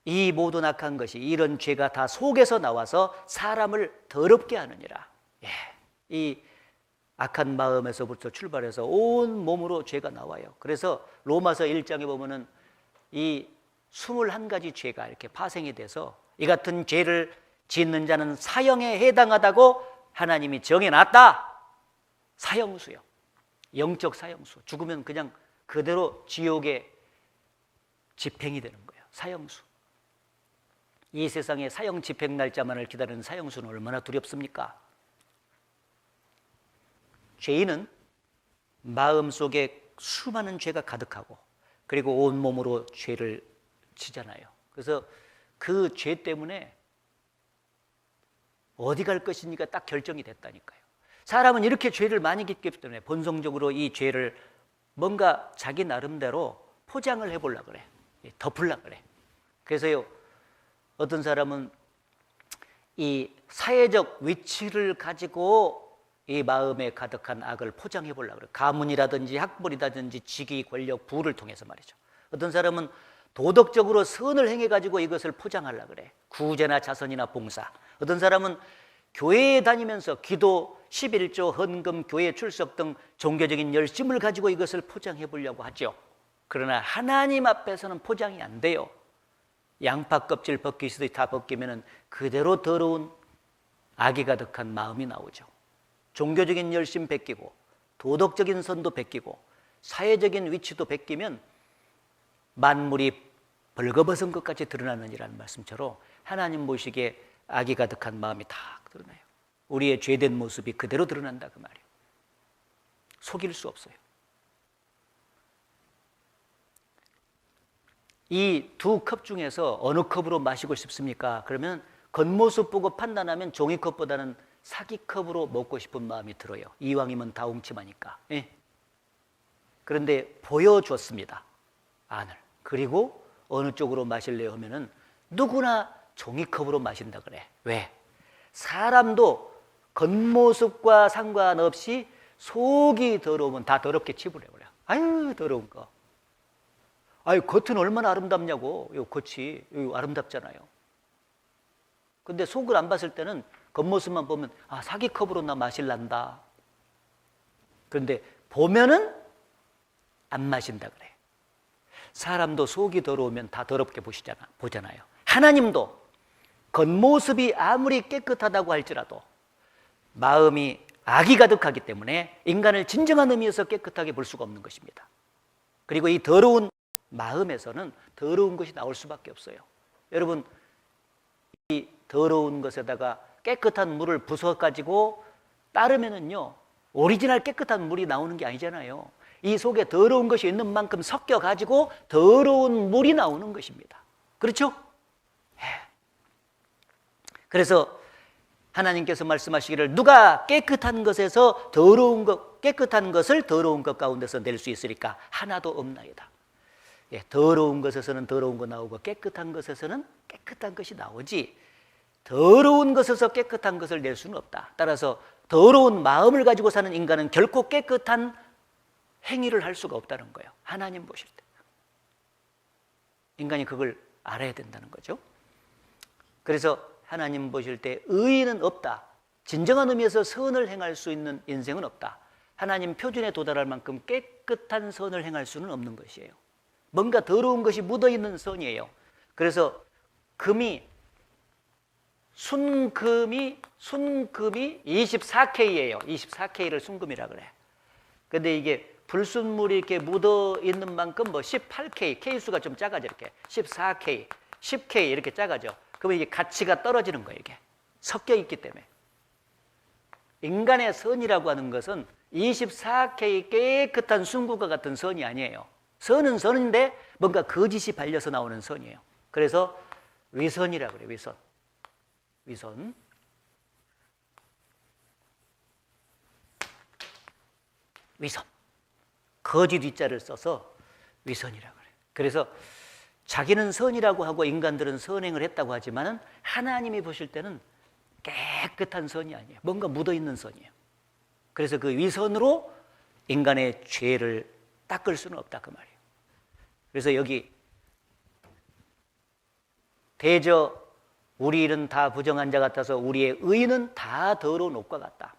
이 모든 악한 것이, 이런 죄가 다 속에서 나와서 사람을 더럽게 하느니라. 예, 이 악한 마음에서부터 출발해서 온 몸으로 죄가 나와요. 그래서 로마서 1장에 보면은 이 21가지 죄가 이렇게 파생이 돼서 이 같은 죄를 짓는 자는 사형에 해당하다고 하나님이 정해놨다. 사형수요. 영적 사형수. 죽으면 그냥 그대로 지옥에 집행이 되는 거예요. 사형수. 이 세상에 사형 집행 날짜만을 기다리는 사형수는 얼마나 두렵습니까? 죄인은 마음속에 수많은 죄가 가득하고 그리고 온몸으로 죄를 지잖아요. 그래서 그 죄 때문에 어디 갈 것이니까 딱 결정이 됐다니까요. 사람은 이렇게 죄를 많이 짓기 때문에 본성적으로 이 죄를 뭔가 자기 나름대로 포장을 해보려고 그래. 덮으려고 그래. 그래서요, 어떤 사람은 이 사회적 위치를 가지고 이 마음에 가득한 악을 포장해 보려고 그래요. 가문이라든지 학벌이라든지 직위, 권력, 부를 통해서 말이죠. 어떤 사람은 도덕적으로 선을 행해가지고 이것을 포장하려고 그래. 구제나 자선이나 봉사. 어떤 사람은 교회에 다니면서 기도, 11조, 헌금, 교회 출석 등 종교적인 열심을 가지고 이것을 포장해 보려고 하죠. 그러나 하나님 앞에서는 포장이 안 돼요. 양파 껍질 벗기시듯이 다 벗기면 그대로 더러운 악이 가득한 마음이 나오죠. 종교적인 열심 베끼고 도덕적인 선도 베끼고 사회적인 위치도 베끼면 만물이 벌거벗은 것까지 드러나느니라는 말씀처럼 하나님 보시기에 악이 가득한 마음이 다 드러나요. 우리의 죄된 모습이 그대로 드러난다 그 말이에요. 속일 수 없어요. 이 두 컵 중에서 어느 컵으로 마시고 싶습니까? 그러면 겉모습 보고 판단하면 종이컵보다는 사기컵으로 먹고 싶은 마음이 들어요. 이왕이면 다 웅침하니까. 예. 그런데 보여줬습니다. 안을. 그리고 어느 쪽으로 마실래요 하면은 누구나 종이컵으로 마신다 그래. 왜? 사람도 겉모습과 상관없이 속이 더러우면 다 더럽게 치부려 그래. 아유 더러운 거. 아유 겉은 얼마나 아름답냐고. 요 겉이 요 아름답잖아요. 근데 속을 안 봤을 때는 겉모습만 보면 아 사기컵으로 나 마실란다. 그런데 보면은 안 마신다 그래. 사람도 속이 더러우면 다 더럽게 보잖아요. 하나님도 겉모습이 아무리 깨끗하다고 할지라도 마음이 악이 가득하기 때문에 인간을 진정한 의미에서 깨끗하게 볼 수가 없는 것입니다. 그리고 이 더러운 마음에서는 더러운 것이 나올 수밖에 없어요. 여러분 이 더러운 것에다가 깨끗한 물을 부숴가지고 따르면은요 오리지널 깨끗한 물이 나오는 게 아니잖아요. 이 속에 더러운 것이 있는 만큼 섞여가지고 더러운 물이 나오는 것입니다. 그렇죠? 그래서 하나님께서 말씀하시기를 누가 깨끗한 것에서 더러운 것, 깨끗한 것을 더러운 것 가운데서 낼 수 있으리까? 하나도 없나이다. 예, 더러운 것에서는 더러운 거 나오고 깨끗한 것에서는 깨끗한 것이 나오지 더러운 것에서 깨끗한 것을 낼 수는 없다. 따라서 더러운 마음을 가지고 사는 인간은 결코 깨끗한 행위를 할 수가 없다는 거예요. 하나님 보실 때. 인간이 그걸 알아야 된다는 거죠. 그래서 하나님 보실 때 의인은 없다. 진정한 의미에서 선을 행할 수 있는 인생은 없다. 하나님 표준에 도달할 만큼 깨끗한 선을 행할 수는 없는 것이에요. 뭔가 더러운 것이 묻어있는 선이에요. 그래서 순금이 24K예요. 24K를 순금이라 그래. 근데 이게 불순물이 이렇게 묻어 있는 만큼 18K, K수가 좀 작아져 이렇게. 14K, 10K 이렇게 작아져. 그러면 이게 가치가 떨어지는 거예요, 이게. 섞여 있기 때문에. 인간의 선이라고 하는 것은 24K 깨끗한 순금과 같은 선이 아니에요. 선은 선인데 뭔가 거짓이 발려서 나오는 선이에요. 그래서 위선이라고 그래요, 위선. 위선. 위선. 거짓 위자를 써서 위선이라고 그래요. 그래서 자기는 선이라고 하고 인간들은 선행을 했다고 하지만 하나님이 보실 때는 깨끗한 선이 아니에요. 뭔가 묻어있는 선이에요. 그래서 그 위선으로 인간의 죄를 닦을 수는 없다 그 말이에요. 그래서 여기 대저 우리 일은 다 부정한 자 같아서 우리의 의는 다 더러운 옷과 같다.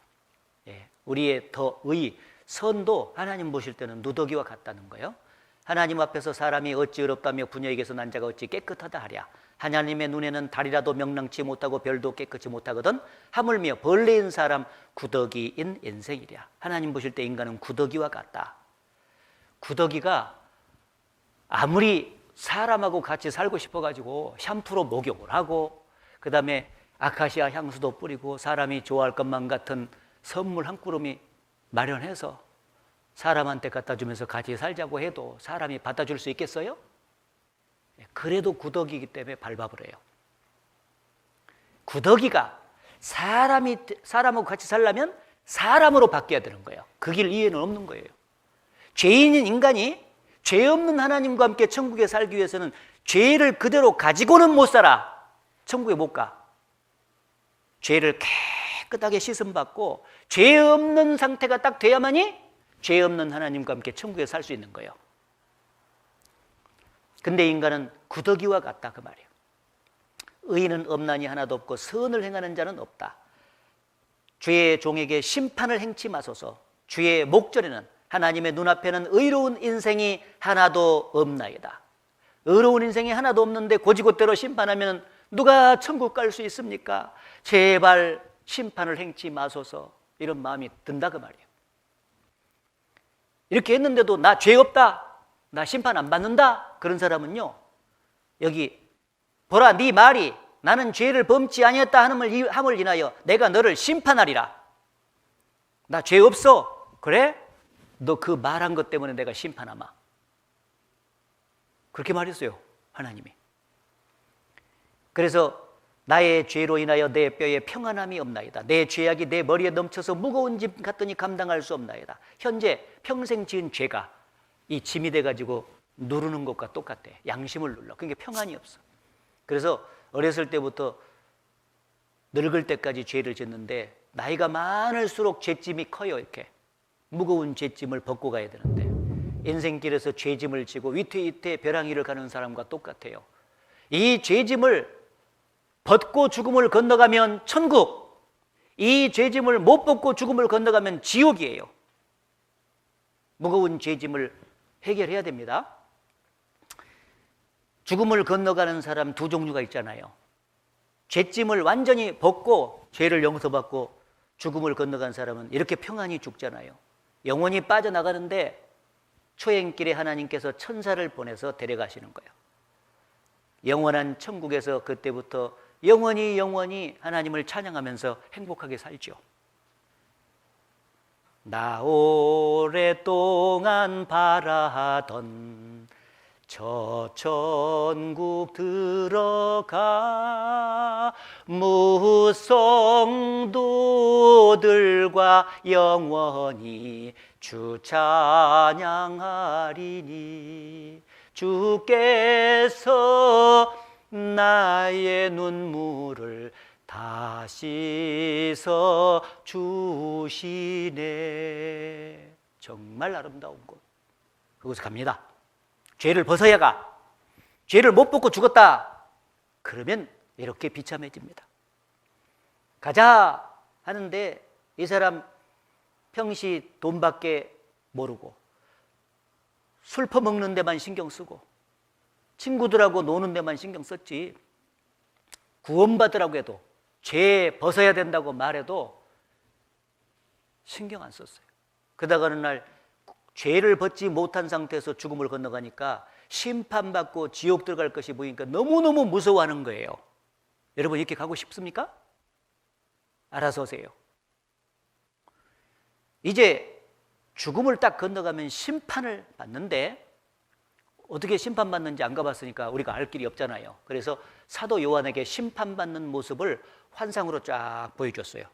예, 우리의 의, 선도 하나님 보실 때는 누더기와 같다는 거예요. 하나님 앞에서 사람이 어찌 의롭다며 부녀에게서 난 자가 어찌 깨끗하다 하랴. 하나님의 눈에는 달이라도 명랑치 못하고 별도 깨끗이 못하거든 하물며 벌레인 사람 구더기인 인생이랴. 하나님 보실 때 인간은 구더기와 같다. 구더기가 아무리 사람하고 같이 살고 싶어가지고 샴푸로 목욕을 하고 그 다음에 아카시아 향수도 뿌리고 사람이 좋아할 것만 같은 선물 한 꾸러미 마련해서 사람한테 갖다 주면서 같이 살자고 해도 사람이 받아줄 수 있겠어요? 그래도 구더기이기 때문에 밟아버려요. 구더기가 사람하고 같이 살려면 사람으로 바뀌어야 되는 거예요. 그 길 이해는 없는 거예요. 죄인인 인간이 죄 없는 하나님과 함께 천국에 살기 위해서는 죄를 그대로 가지고는 못 살아. 천국에 못 가. 죄를 깨끗하게 씻음받고 죄 없는 상태가 딱 돼야만이 죄 없는 하나님과 함께 천국에 살 수 있는 거예요. 근데 인간은 구더기와 같다 그 말이에요. 의인은 없나니 하나도 없고 선을 행하는 자는 없다. 주의 종에게 심판을 행치 마소서. 주의 목전에는 하나님의 눈앞에는 의로운 인생이 하나도 없나이다. 의로운 인생이 하나도 없는데 고지고대로 심판하면 누가 천국 갈 수 있습니까? 제발 심판을 행치 마소서. 이런 마음이 든다 그 말이에요. 이렇게 했는데도 나 죄 없다, 나 심판 안 받는다, 그런 사람은요, 여기 보라 네 말이 나는 죄를 범치 아니었다 함을 인하여 내가 너를 심판하리라. 나 죄 없어. 그래? 너 그 말한 것 때문에 내가 심판하마. 그렇게 말했어요 하나님이. 그래서 나의 죄로 인하여 내 뼈에 평안함이 없나이다. 내 죄악이 내 머리에 넘쳐서 무거운 짐 같더니 감당할 수 없나이다. 현재 평생 지은 죄가 이 짐이 돼가지고 누르는 것과 똑같아. 양심을 눌러. 그러니까 평안이 없어. 그래서 어렸을 때부터 늙을 때까지 죄를 짓는데 나이가 많을수록 죄짐이 커요. 이렇게 무거운 죄짐을 벗고 가야 되는데 인생길에서 죄짐을 지고 위태위태 벼랑위를 가는 사람과 똑같아요. 이 죄짐을 벗고 죽음을 건너가면 천국, 이 죄짐을 못 벗고 죽음을 건너가면 지옥이에요. 무거운 죄짐을 해결해야 됩니다. 죽음을 건너가는 사람 두 종류가 있잖아요. 죄짐을 완전히 벗고 죄를 용서받고 죽음을 건너간 사람은 이렇게 평안히 죽잖아요. 영혼이 빠져나가는데 초행길에 하나님께서 천사를 보내서 데려가시는 거예요. 영원한 천국에서 그때부터 영원히 하나님을 찬양하면서 행복하게 살죠. 나 오랫동안 바라던 저 천국 들어가 무성도들과 영원히 주 찬양하리니 주께서 나의 눈물을 다 씻어 주시네. 정말 아름다운 곳. 그곳에 갑니다. 죄를 벗어야 가. 죄를 못 벗고 죽었다. 그러면 이렇게 비참해집니다. 가자 하는데 이 사람 평시 돈밖에 모르고 술 퍼먹는 데만 신경 쓰고 친구들하고 노는 데만 신경 썼지 구원받으라고 해도 죄 벗어야 된다고 말해도 신경 안 썼어요. 그러다가 어느 날 죄를 벗지 못한 상태에서 죽음을 건너가니까 심판받고 지옥 들어갈 것이 보이니까 너무너무 무서워하는 거예요. 여러분 이렇게 가고 싶습니까? 알아서 오세요. 이제 죽음을 딱 건너가면 심판을 받는데 어떻게 심판받는지 안 가봤으니까 우리가 알 길이 없잖아요. 그래서 사도 요한에게 심판받는 모습을 환상으로 쫙 보여줬어요.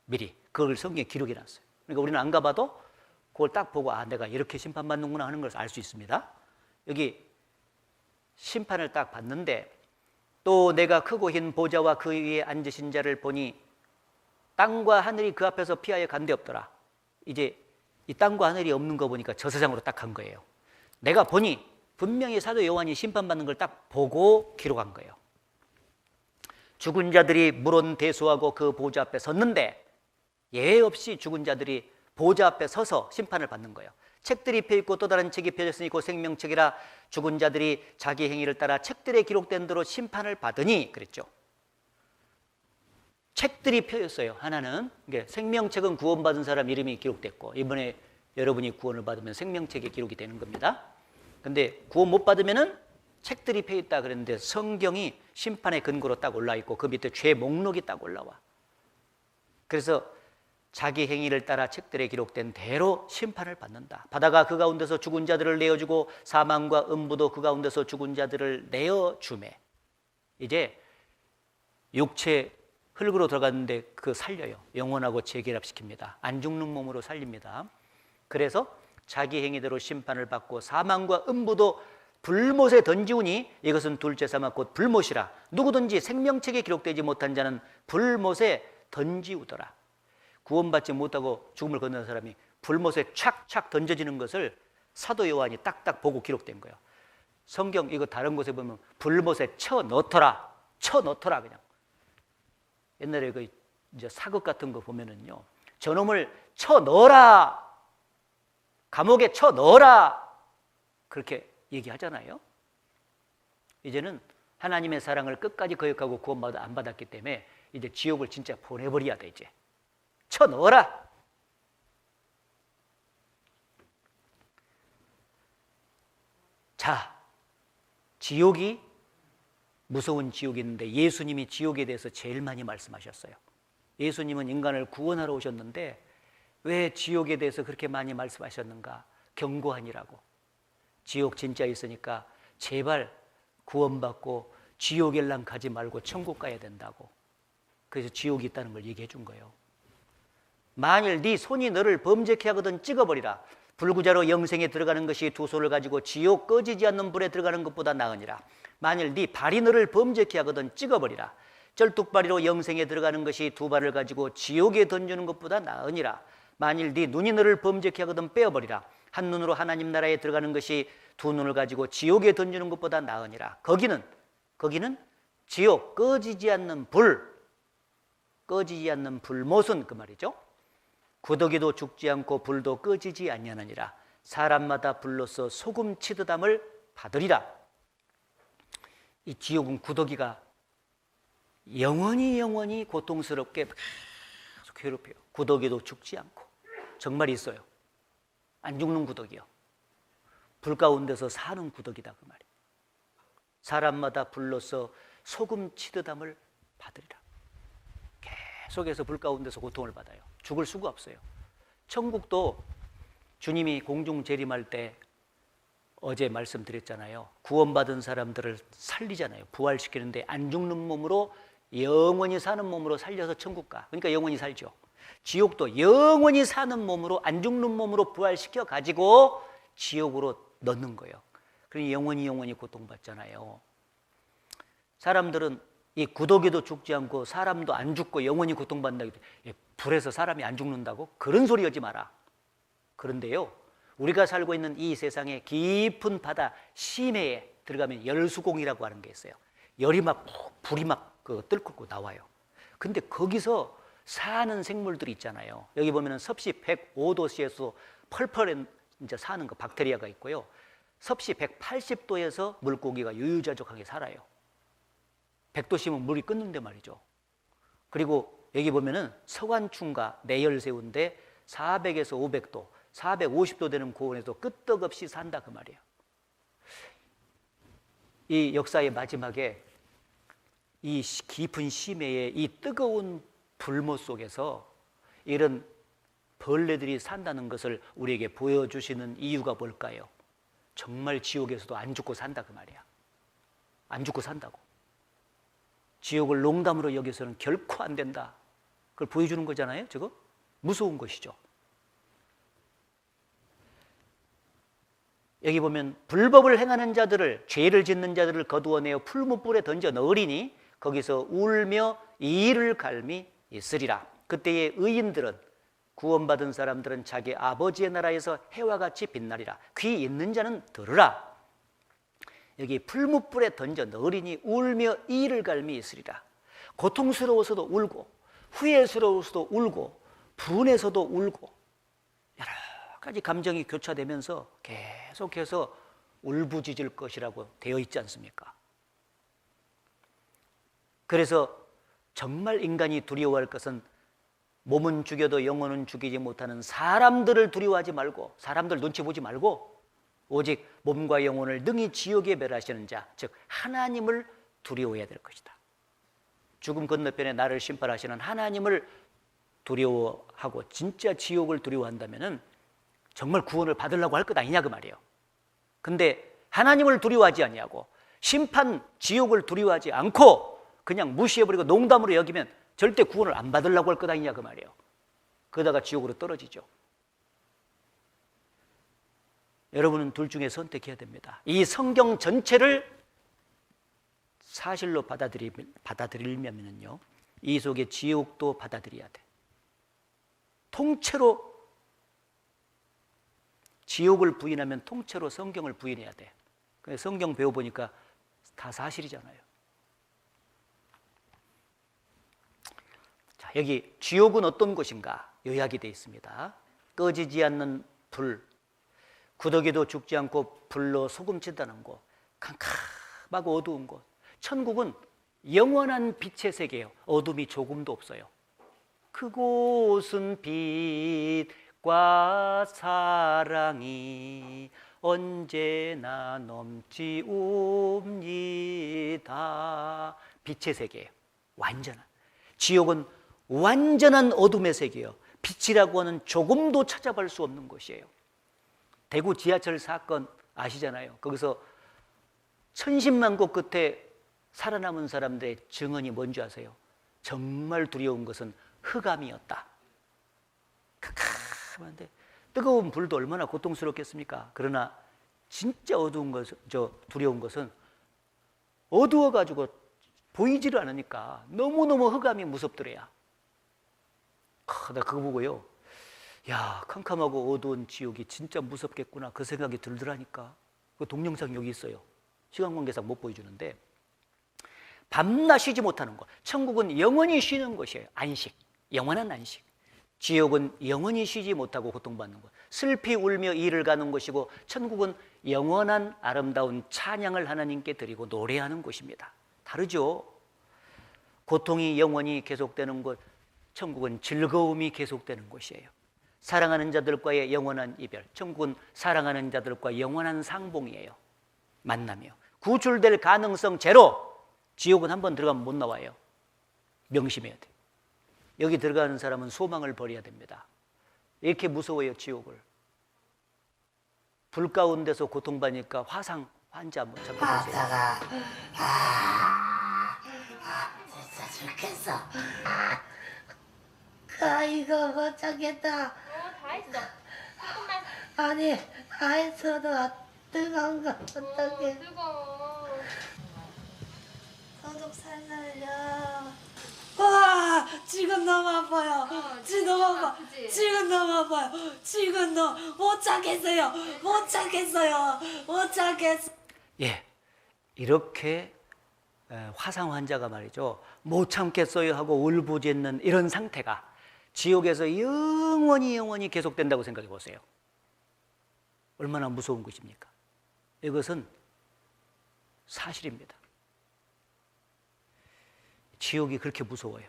미리 그걸 성경에 기록해놨어요. 그러니까 우리는 안 가봐도 그걸 딱 보고 아 내가 이렇게 심판받는구나 하는 걸 알 수 있습니다. 여기 심판을 딱 받는데 또 내가 크고 흰 보좌와 그 위에 앉으신 자를 보니 땅과 하늘이 그 앞에서 피하여 간데 없더라. 이제 이 땅과 하늘이 없는 거 보니까 저 세상으로 딱 간 거예요. 내가 보니 분명히 사도 요한이 심판받는 걸 딱 보고 기록한 거예요. 죽은 자들이 물론 대수하고 그 보좌 앞에 섰는데 예외 없이 죽은 자들이 보좌 앞에 서서 심판을 받는 거예요. 책들이 펴있고 또 다른 책이 펴졌으니 곧 생명책이라 죽은 자들이 자기 행위를 따라 책들에 기록된 대로 심판을 받으니 그랬죠. 책들이 펴졌어요. 하나는 생명책은 구원받은 사람 이름이 기록됐고 이번에 여러분이 구원을 받으면 생명책에 기록이 되는 겁니다. 근데 구원 못 받으면은 책들이 펴있다 그랬는데 성경이 심판의 근거로 딱 올라 있고 그 밑에 죄 목록이 딱 올라와. 그래서 자기 행위를 따라 책들에 기록된 대로 심판을 받는다. 바다가 그 가운데서 죽은 자들을 내어주고 사망과 음부도 그 가운데서 죽은 자들을 내어주매. 이제 육체 흙으로 들어갔는데 그 살려요. 영혼하고 재결합시킵니다. 안 죽는 몸으로 살립니다. 그래서 자기 행위대로 심판을 받고 사망과 음부도 불못에 던지우니 이것은 둘째 사망 곧 불못이라. 누구든지 생명책에 기록되지 못한 자는 불못에 던지우더라. 구원받지 못하고 죽음을 건너는 사람이 불못에 착착 던져지는 것을 사도 요한이 딱딱 보고 기록된 거예요. 성경 이거 다른 곳에 보면 불못에 쳐 넣더라. 쳐 넣더라 그냥. 옛날에 그 이제 사극 같은 거 보면은요. 저놈을 쳐 넣어라. 감옥에 쳐 넣어라. 그렇게 얘기하잖아요. 이제는 하나님의 사랑을 끝까지 거역하고 구원받아 안 받았기 때문에 이제 지옥을 진짜 보내버려야 돼. 이제 쳐 넣어라. 자, 지옥이 무서운 지옥이 있는데 예수님이 지옥에 대해서 제일 많이 말씀하셨어요. 예수님은 인간을 구원하러 오셨는데 왜 지옥에 대해서 그렇게 많이 말씀하셨는가? 경고하니라고. 지옥 진짜 있으니까 제발 구원받고 지옥일랑 가지 말고 천국 가야 된다고. 그래서 지옥이 있다는 걸 얘기해 준 거예요. 만일 네 손이 너를 범죄케 하거든 찍어버리라. 불구자로 영생에 들어가는 것이 두 손을 가지고 지옥 꺼지지 않는 불에 들어가는 것보다 나으니라. 만일 네 발이 너를 범죄케 하거든 찍어버리라. 쩔뚝발이로 영생에 들어가는 것이 두 발을 가지고 지옥에 던지는 것보다 나으니라. 만일 네 눈이 너를 범죄케 하거든 빼어버리라. 한 눈으로 하나님 나라에 들어가는 것이 두 눈을 가지고 지옥에 던지는 것보다 나으니라. 거기는 지옥 꺼지지 않는 불, 꺼지지 않는 불못은 그 말이죠. 구더기도 죽지 않고 불도 꺼지지 아니하느니라. 사람마다 불로서 소금 치듯함을 받으리라. 이 지옥은 구더기가 영원히 고통스럽게 계속 괴롭혀요. 구더기도 죽지 않고. 정말 있어요. 안 죽는 구더기요. 불 가운데서 사는 구더기다 그 말이에요. 사람마다 불로서 소금 치듯함을 받으리라. 계속해서 불 가운데서 고통을 받아요. 죽을 수가 없어요. 천국도 주님이 공중 재림할 때 어제 말씀드렸잖아요. 구원받은 사람들을 살리잖아요. 부활시키는데 안 죽는 몸으로 영원히 사는 몸으로 살려서 천국 가. 그러니까 영원히 살죠. 지옥도 영원히 사는 몸으로 안 죽는 몸으로 부활시켜 가지고 지옥으로 넣는 거예요. 그러니 영원히 고통받잖아요. 사람들은 이 구더기도 죽지 않고 사람도 안 죽고 영원히 고통받는다고 불에서 사람이 안 죽는다고? 그런 소리 하지 마라. 그런데요, 우리가 살고 있는 이 세상의 깊은 바다 심해에 들어가면 열수공이라고 하는 게 있어요. 열이 막 불이 막 뜰고 나와요. 근데 거기서 사는 생물들이 있잖아요. 여기 보면은 섭씨 105도씨에서 펄펄 이제 사는 거 박테리아가 있고요. 섭씨 180도에서 물고기가 유유자적하게 살아요. 100도씨면 물이 끓는데 말이죠. 그리고 여기 보면은 서관충과 내열새우인데 400에서 500도, 450도 되는 고온에도 끄떡없이 산다 그 말이에요. 이 역사의 마지막에 이 깊은 심해의 이 뜨거운 불못 속에서 이런 벌레들이 산다는 것을 우리에게 보여주시는 이유가 뭘까요? 정말 지옥에서도 안 죽고 산다 그 말이야. 안 죽고 산다고. 지옥을 농담으로 여기서는 결코 안 된다. 그걸 보여주는 거잖아요. 저거 무서운 것이죠. 여기 보면 불법을 행하는 자들을, 죄를 짓는 자들을 거두어내어 풀무불에 던져 넣으리니 거기서 울며 이를 갈미 있으리라. 그때의 의인들은, 구원받은 사람들은 자기 아버지의 나라에서 해와 같이 빛나리라. 귀 있는 자는 들으라. 여기 풀무불에 던져 넣으리니 울며 이를 갈미 있으리라. 고통스러워서도 울고, 후회스러워서도 울고, 분해서도 울고, 여러 가지 감정이 교차되면서 계속해서 울부짖을 것이라고 되어 있지 않습니까? 그래서 정말 인간이 두려워할 것은 몸은 죽여도 영혼은 죽이지 못하는 사람들을 두려워하지 말고, 사람들 눈치 보지 말고, 오직 몸과 영혼을 능히 지옥에 멸하시는 자, 즉 하나님을 두려워해야 될 것이다. 죽음 건너편에 나를 심판하시는 하나님을 두려워하고 진짜 지옥을 두려워한다면 정말 구원을 받으려고 할 것 아니냐 그 말이에요. 근데 하나님을 두려워하지 아니하고 심판, 지옥을 두려워하지 않고 그냥 무시해버리고 농담으로 여기면 절대 구원을 안 받으려고 할 것 아니냐 그 말이에요. 그러다가 지옥으로 떨어지죠. 여러분은 둘 중에 선택해야 됩니다. 이 성경 전체를 사실로 받아들이려면요, 이 속에 지옥도 받아들여야 돼. 통째로 지옥을 부인하면 통째로 성경을 부인해야 돼. 성경 배워보니까 다 사실이잖아요. 자, 여기 지옥은 어떤 곳인가 요약이 되어 있습니다. 꺼지지 않는 불, 구더기도 죽지 않고 불로 소금친다는 곳, 캄캄하고 어두운 곳. 천국은 영원한 빛의 세계예요. 어둠이 조금도 없어요. 그곳은 빛과 사랑이 언제나 넘치옵니다. 빛의 세계예요. 완전한. 지옥은 완전한 어둠의 세계예요. 빛이라고 하는 조금도 찾아볼 수 없는 곳이에요. 대구 지하철 사건 아시잖아요. 거기서 천신만고 끝에 살아남은 사람들의 증언이 뭔지 아세요? 정말 두려운 것은 흑암이었다. 캄캄한데 뜨거운 불도 얼마나 고통스럽겠습니까? 그러나 진짜 어두운 것, 두려운 것은 어두워가지고 보이지를 않으니까 너무너무 흑암이 무섭더래야. 나 그거 보고요, 야, 캄캄하고 어두운 지옥이 진짜 무섭겠구나 그 생각이 들더라니까. 그 동영상 여기 있어요. 시간 관계상 못 보여주는데, 밤낮 쉬지 못하는 것. 천국은 영원히 쉬는 것이에요. 안식, 영원한 안식. 지옥은 영원히 쉬지 못하고 고통받는 것. 슬피 울며 이를 가는 것이고, 천국은 영원한 아름다운 찬양을 하나님께 드리고 노래하는 곳입니다. 다르죠? 고통이 영원히 계속되는 곳, 천국은 즐거움이 계속되는 곳이에요. 사랑하는 자들과의 영원한 이별, 천국은 사랑하는 자들과 영원한 상봉이에요. 만나며 구출될 가능성 제로. 지옥은 한번 들어가면 못 나와요. 명심해야 돼요. 여기 들어가는 사람은 소망을 버려야 됩니다. 이렇게 무서워요, 지옥을. 불 가운데서 고통받으니까 화상 환자 한번 잡혀보세요. 진짜 죽겠어. 이거 못 참겠다. 다 했어. 조금만. 아니, 다 했어도 뜨거운 거 어떡해. 뜨거워. 소독 살살요. 와, 지금 너무 아파요. 지금 너무 아파. 아프지? 지금 너무 아파요. 지금 못 참겠어요. 못 참겠어요. 못 참겠어. 예, 이렇게 화상 환자가 말이죠, 못 참겠어요 하고 울부짖는 이런 상태가 지옥에서 영원히 계속된다고 생각해 보세요. 얼마나 무서운 것입니까? 이것은 사실입니다. 지옥이 그렇게 무서워요.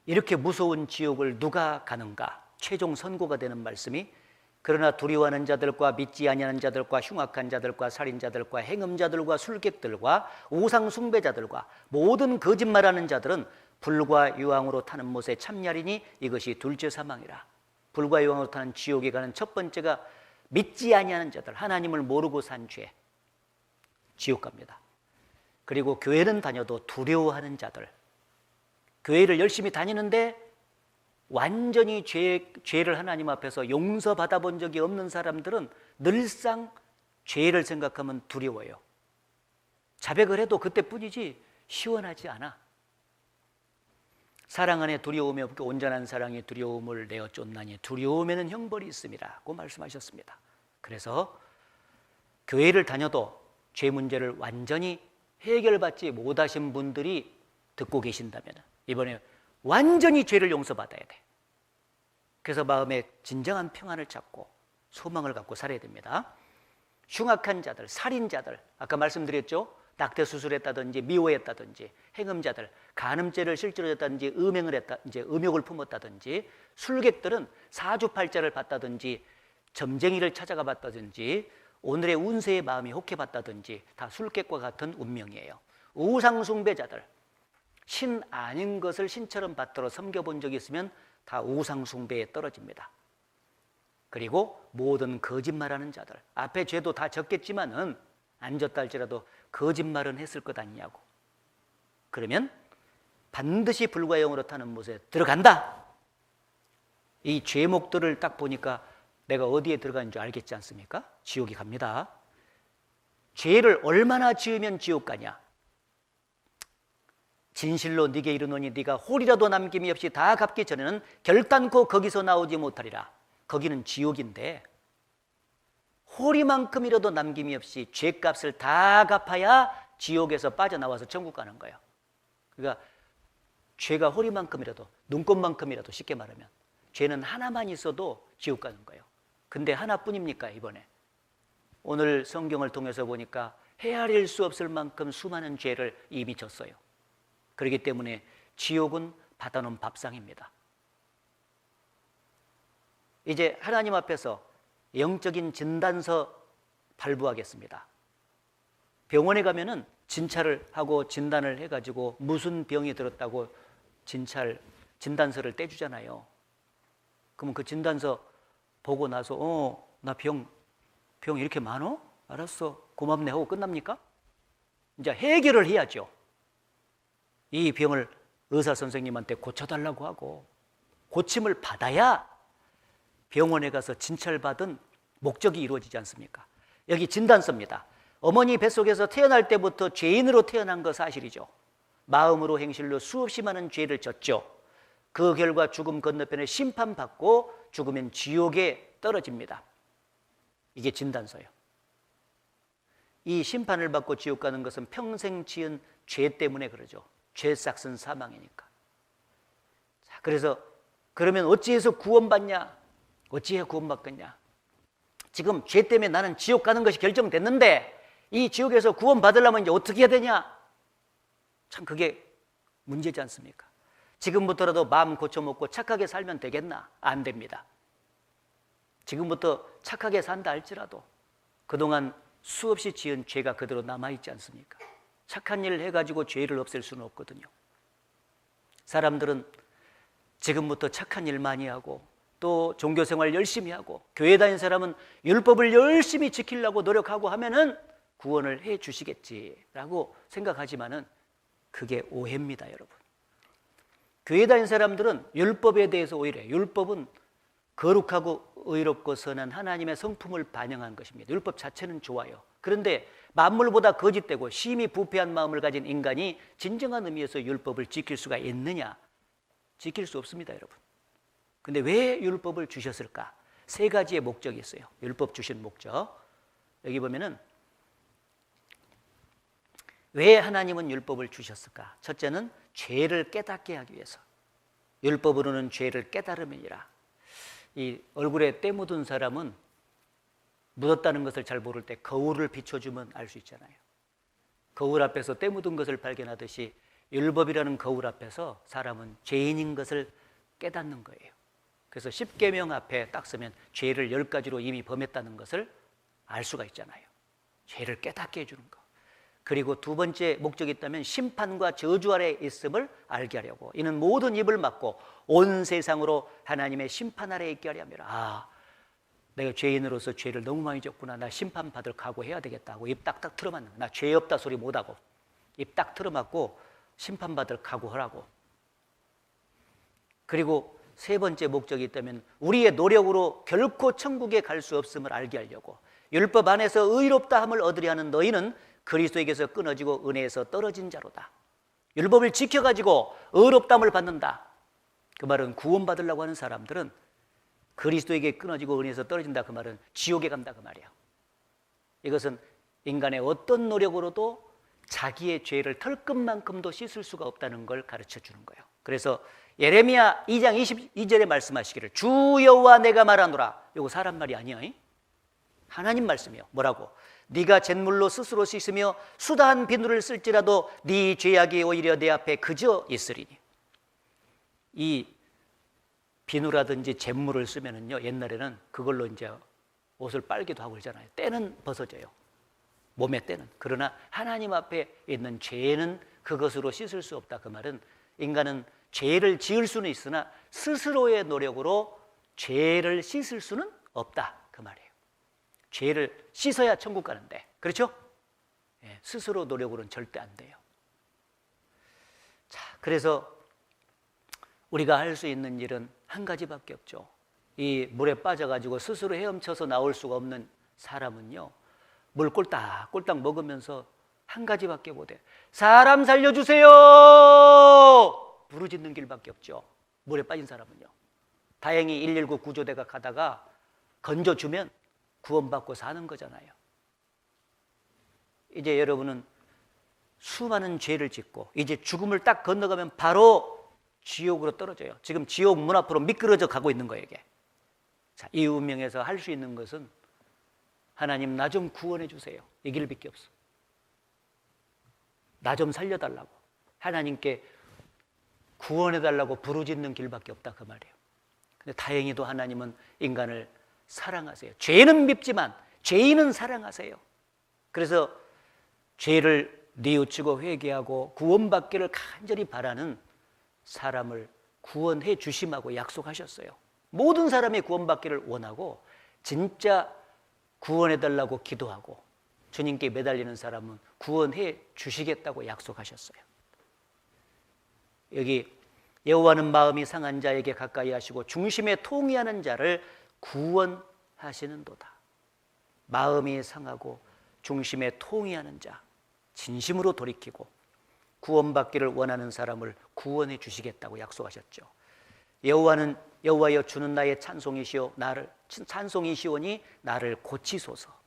이렇게 무서운 지옥을 누가 가는가? 최종 선고가 되는 말씀이, 그러나 두려워하는 자들과 믿지 아니하는 자들과 흉악한 자들과 살인자들과 행음자들과 술객들과 우상 숭배자들과 모든 거짓말하는 자들은 불과 유황으로 타는 못에 참냐리니 이것이 둘째 사망이라. 불과 유황으로 타는 지옥에 가는 첫 번째가 믿지 아니하는 자들, 하나님을 모르고 산 죄, 지옥 갑니다. 그리고 교회는 다녀도 두려워하는 자들, 교회를 열심히 다니는데 완전히 죄를 하나님 앞에서 용서받아 본 적이 없는 사람들은 늘상 죄를 생각하면 두려워요. 자백을 해도 그때뿐이지 시원하지 않아. 사랑 안에 두려움이 없고 온전한 사랑이 두려움을 내어 쫓나니 두려움에는 형벌이 있음이라고 말씀하셨습니다. 그래서 교회를 다녀도 죄 문제를 완전히 해결받지 못하신 분들이 듣고 계신다면 이번에 완전히 죄를 용서받아야 돼. 그래서 마음에 진정한 평안을 찾고 소망을 갖고 살아야 됩니다. 흉악한 자들, 살인자들, 아까 말씀드렸죠? 낙태 수술했다든지 미호했다든지 행음자들, 간음죄를 실제로 했다든지 음행을 했다, 이제 음욕을 품었다든지 술객들은 사주팔자를 봤다든지 점쟁이를 찾아가 봤다든지 오늘의 운세의 마음이 혹해 봤다든지 다 술객과 같은 운명이에요. 우상숭배자들, 신 아닌 것을 신처럼 받들어 섬겨본 적이 있으면 다 우상숭배에 떨어집니다. 그리고 모든 거짓말하는 자들, 앞에 죄도 다 적겠지만은 안 졌다 할지라도 거짓말은 했을 것 아니냐고. 그러면 반드시 불과 영으로 타는 못에 들어간다. 이 죄목들을 딱 보니까 내가 어디에 들어가는 줄 알겠지 않습니까? 지옥이 갑니다. 죄를 얼마나 지으면 지옥 가냐? 진실로 네게 이르노니 네가 홀이라도 남김이 없이 다 갚기 전에는 결단코 거기서 나오지 못하리라. 거기는 지옥인데 홀이만큼이라도 남김이 없이 죄값을 다 갚아야 지옥에서 빠져나와서 천국 가는 거예요. 그러니까 죄가 홀이만큼이라도, 눈곱만큼이라도, 쉽게 말하면 죄는 하나만 있어도 지옥 가는 거예요. 근데 하나뿐입니까 이번에? 오늘 성경을 통해서 보니까 헤아릴 수 없을 만큼 수많은 죄를 이미 졌어요. 그렇기 때문에 지옥은 받아놓은 밥상입니다. 이제 하나님 앞에서 영적인 진단서 발부하겠습니다. 병원에 가면은 진찰을 하고 진단을 해가지고 무슨 병이 들었다고 진단서를 떼주잖아요. 그러면 그 진단서 보고 나서 나 병 이렇게 많어? 알았어, 고맙네 하고 끝납니까? 이제 해결을 해야죠. 이 병을 의사 선생님한테 고쳐달라고 하고 고침을 받아야 병원에 가서 진찰받은 목적이 이루어지지 않습니까? 여기 진단서입니다. 어머니 뱃속에서 태어날 때부터 죄인으로 태어난 거 사실이죠. 마음으로 행실로 수없이 많은 죄를 졌죠. 그 결과 죽음 건너편에 심판받고 죽으면 지옥에 떨어집니다. 이게 진단서예요. 이 심판을 받고 지옥 가는 것은 평생 지은 죄 때문에 그러죠. 죄 싹은 사망이니까. 자, 그래서 그러면 어찌해서 구원받냐? 어찌해 구원받겠냐? 지금 죄 때문에 나는 지옥 가는 것이 결정됐는데 이 지옥에서 구원받으려면 이제 어떻게 해야 되냐? 참 그게 문제지 않습니까? 지금부터라도 마음 고쳐먹고 착하게 살면 되겠나? 안 됩니다. 지금부터 착하게 산다 할지라도 그동안 수없이 지은 죄가 그대로 남아있지 않습니까? 착한 일을 해가지고 죄를 없앨 수는 없거든요. 사람들은 지금부터 착한 일 많이 하고 또 종교생활 열심히 하고 교회 다니는 사람은 율법을 열심히 지키려고 노력하고 하면은 구원을 해 주시겠지라고 생각하지만은 그게 오해입니다, 여러분. 교회 다니는 사람들은 율법에 대해서 오히려 율법은 거룩하고 의롭고 선한 하나님의 성품을 반영한 것입니다. 율법 자체는 좋아요. 그런데 만물보다 거짓되고 심히 부패한 마음을 가진 인간이 진정한 의미에서 율법을 지킬 수가 있느냐? 지킬 수 없습니다, 여러분. 근데 왜 율법을 주셨을까? 세 가지의 목적이 있어요. 율법 주신 목적. 여기 보면은 왜 하나님은 율법을 주셨을까? 첫째는 죄를 깨닫게 하기 위해서. 율법으로는 죄를 깨달음이니라. 이 얼굴에 때 묻은 사람은 묻었다는 것을 잘 모를 때 거울을 비춰주면 알 수 있잖아요. 거울 앞에서 때 묻은 것을 발견하듯이 율법이라는 거울 앞에서 사람은 죄인인 것을 깨닫는 거예요. 그래서 십계명 앞에 딱 서면 죄를 10가지로 이미 범했다는 것을 알 수가 있잖아요. 죄를 깨닫게 해주는 거. 그리고 두 번째 목적이 있다면 심판과 저주 아래 있음을 알게 하려고. 이는 모든 입을 막고 온 세상으로 하나님의 심판 아래 있게 하려 함이라. 아, 내가 죄인으로서 죄를 너무 많이 졌구나. 나 심판받을 각오해야 되겠다고 입 딱딱 틀어맞는 거야. 나 죄 없다 소리 못하고 입 딱 틀어맞고 심판받을 각오하라고. 그리고 세 번째 목적이 있다면 우리의 노력으로 결코 천국에 갈 수 없음을 알게 하려고. 율법 안에서 의롭다 함을 얻으려 하는 너희는 그리스도에게서 끊어지고 은혜에서 떨어진 자로다. 율법을 지켜가지고 의롭다함을 받는다. 그 말은 구원받으려고 하는 사람들은 그리스도에게 끊어지고 은혜에서 떨어진다. 그 말은 지옥에 간다 그 말이야. 이것은 인간의 어떤 노력으로도 자기의 죄를 털끝만큼도 씻을 수가 없다는 걸 가르쳐 주는 거예요. 그래서 예레미야 2장 22절에 말씀하시기를 주 여호와 내가 말하노라. 이거 사람 말이 아니야. 하나님 말씀이요. 뭐라고? 네가 잿물로 스스로 씻으며 수다한 비누를 쓸지라도 네 죄악이 오히려 내 앞에 그저 있으리니. 이 비누라든지 잿물을 쓰면은요, 옛날에는 그걸로 이제 옷을 빨기도 하고 그러잖아요. 때는 벗어져요. 몸의 때는. 그러나 하나님 앞에 있는 죄는 그것으로 씻을 수 없다. 그 말은 인간은 죄를 지을 수는 있으나 스스로의 노력으로 죄를 씻을 수는 없다. 그 말이에요. 죄를 씻어야 천국 가는데. 그렇죠? 예, 스스로 노력으로는 절대 안 돼요. 자, 그래서 우리가 할 수 있는 일은 한 가지밖에 없죠. 이 물에 빠져가지고 스스로 헤엄쳐서 나올 수가 없는 사람은요, 물 꼴딱꼴딱 먹으면서 한 가지밖에 못해. 사람 살려주세요! 부르짖는 길밖에 없죠. 물에 빠진 사람은요. 다행히 119 구조대가 가다가 건져주면 구원받고 사는 거잖아요. 이제 여러분은 수많은 죄를 짓고 이제 죽음을 딱 건너가면 바로 지옥으로 떨어져요. 지금 지옥 문 앞으로 미끄러져 가고 있는 거예요, 이게. 자, 이 운명에서 할 수 있는 것은 하나님 나 좀 구원해 주세요. 이 길밖에 없어. 나 좀 살려달라고. 하나님께 구원해달라고 부르짖는 길밖에 없다 그 말이에요. 근데 다행히도 하나님은 인간을 사랑하세요. 죄는 밉지만 죄인은 사랑하세요. 그래서 죄를 뉘우치고 회개하고 구원받기를 간절히 바라는 사람을 구원해 주심하고 약속하셨어요. 모든 사람이 구원받기를 원하고 진짜 구원해달라고 기도하고 주님께 매달리는 사람은 구원해 주시겠다고 약속하셨어요. 여기 여호와는 마음이 상한 자에게 가까이 하시고 중심에 통회하는 자를 구원하시는도다. 마음이 상하고 중심에 통회하는 자, 진심으로 돌이키고 구원받기를 원하는 사람을 구원해 주시겠다고 약속하셨죠. 여호와여 주는 나의 찬송이시오 찬송이시오니 나를 고치소서.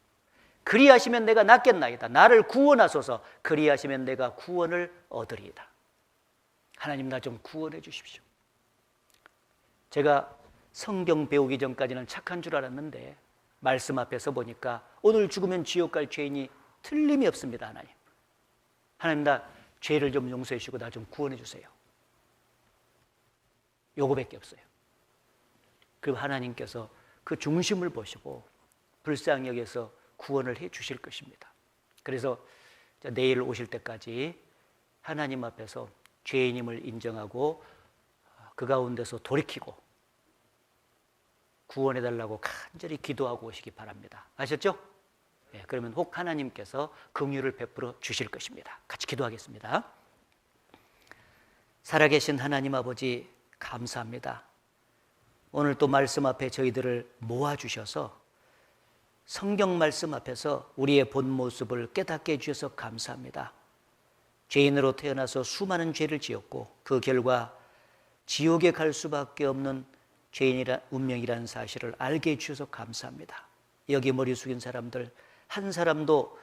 그리하시면 내가 낫겠나이다. 나를 구원하소서. 그리하시면 내가 구원을 얻으리이다. 하나님 나 좀 구원해 주십시오. 제가 성경 배우기 전까지는 착한 줄 알았는데 말씀 앞에서 보니까 오늘 죽으면 지옥 갈 죄인이 틀림이 없습니다. 하나님 나 죄를 좀 용서해 주시고 나 좀 구원해 주세요. 요거밖에 없어요. 그럼 하나님께서 그 중심을 보시고 불쌍히 여겨서 구원을 해 주실 것입니다. 그래서 내일 오실 때까지 하나님 앞에서 죄인임을 인정하고 그 가운데서 돌이키고 구원해달라고 간절히 기도하고 오시기 바랍니다. 아셨죠? 네, 그러면 혹 하나님께서 긍휼을 베풀어 주실 것입니다. 같이 기도하겠습니다. 살아계신 하나님 아버지 감사합니다. 오늘 또 말씀 앞에 저희들을 모아주셔서 성경 말씀 앞에서 우리의 본 모습을 깨닫게 해주셔서 감사합니다. 죄인으로 태어나서 수많은 죄를 지었고 그 결과 지옥에 갈 수밖에 없는 죄인이란 운명이라는 사실을 알게 해주셔서 감사합니다. 여기 머리 숙인 사람들 한 사람도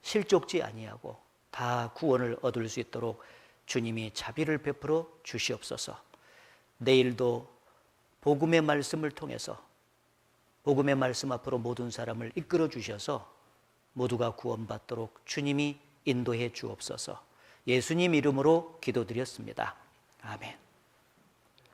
실족지 아니하고 다 구원을 얻을 수 있도록 주님이 자비를 베풀어 주시옵소서. 내일도 복음의 말씀을 통해서 복음의 말씀 앞으로 모든 사람을 이끌어 주셔서 모두가 구원받도록 주님이 인도해 주옵소서. 예수님 이름으로 기도드렸습니다. 아멘.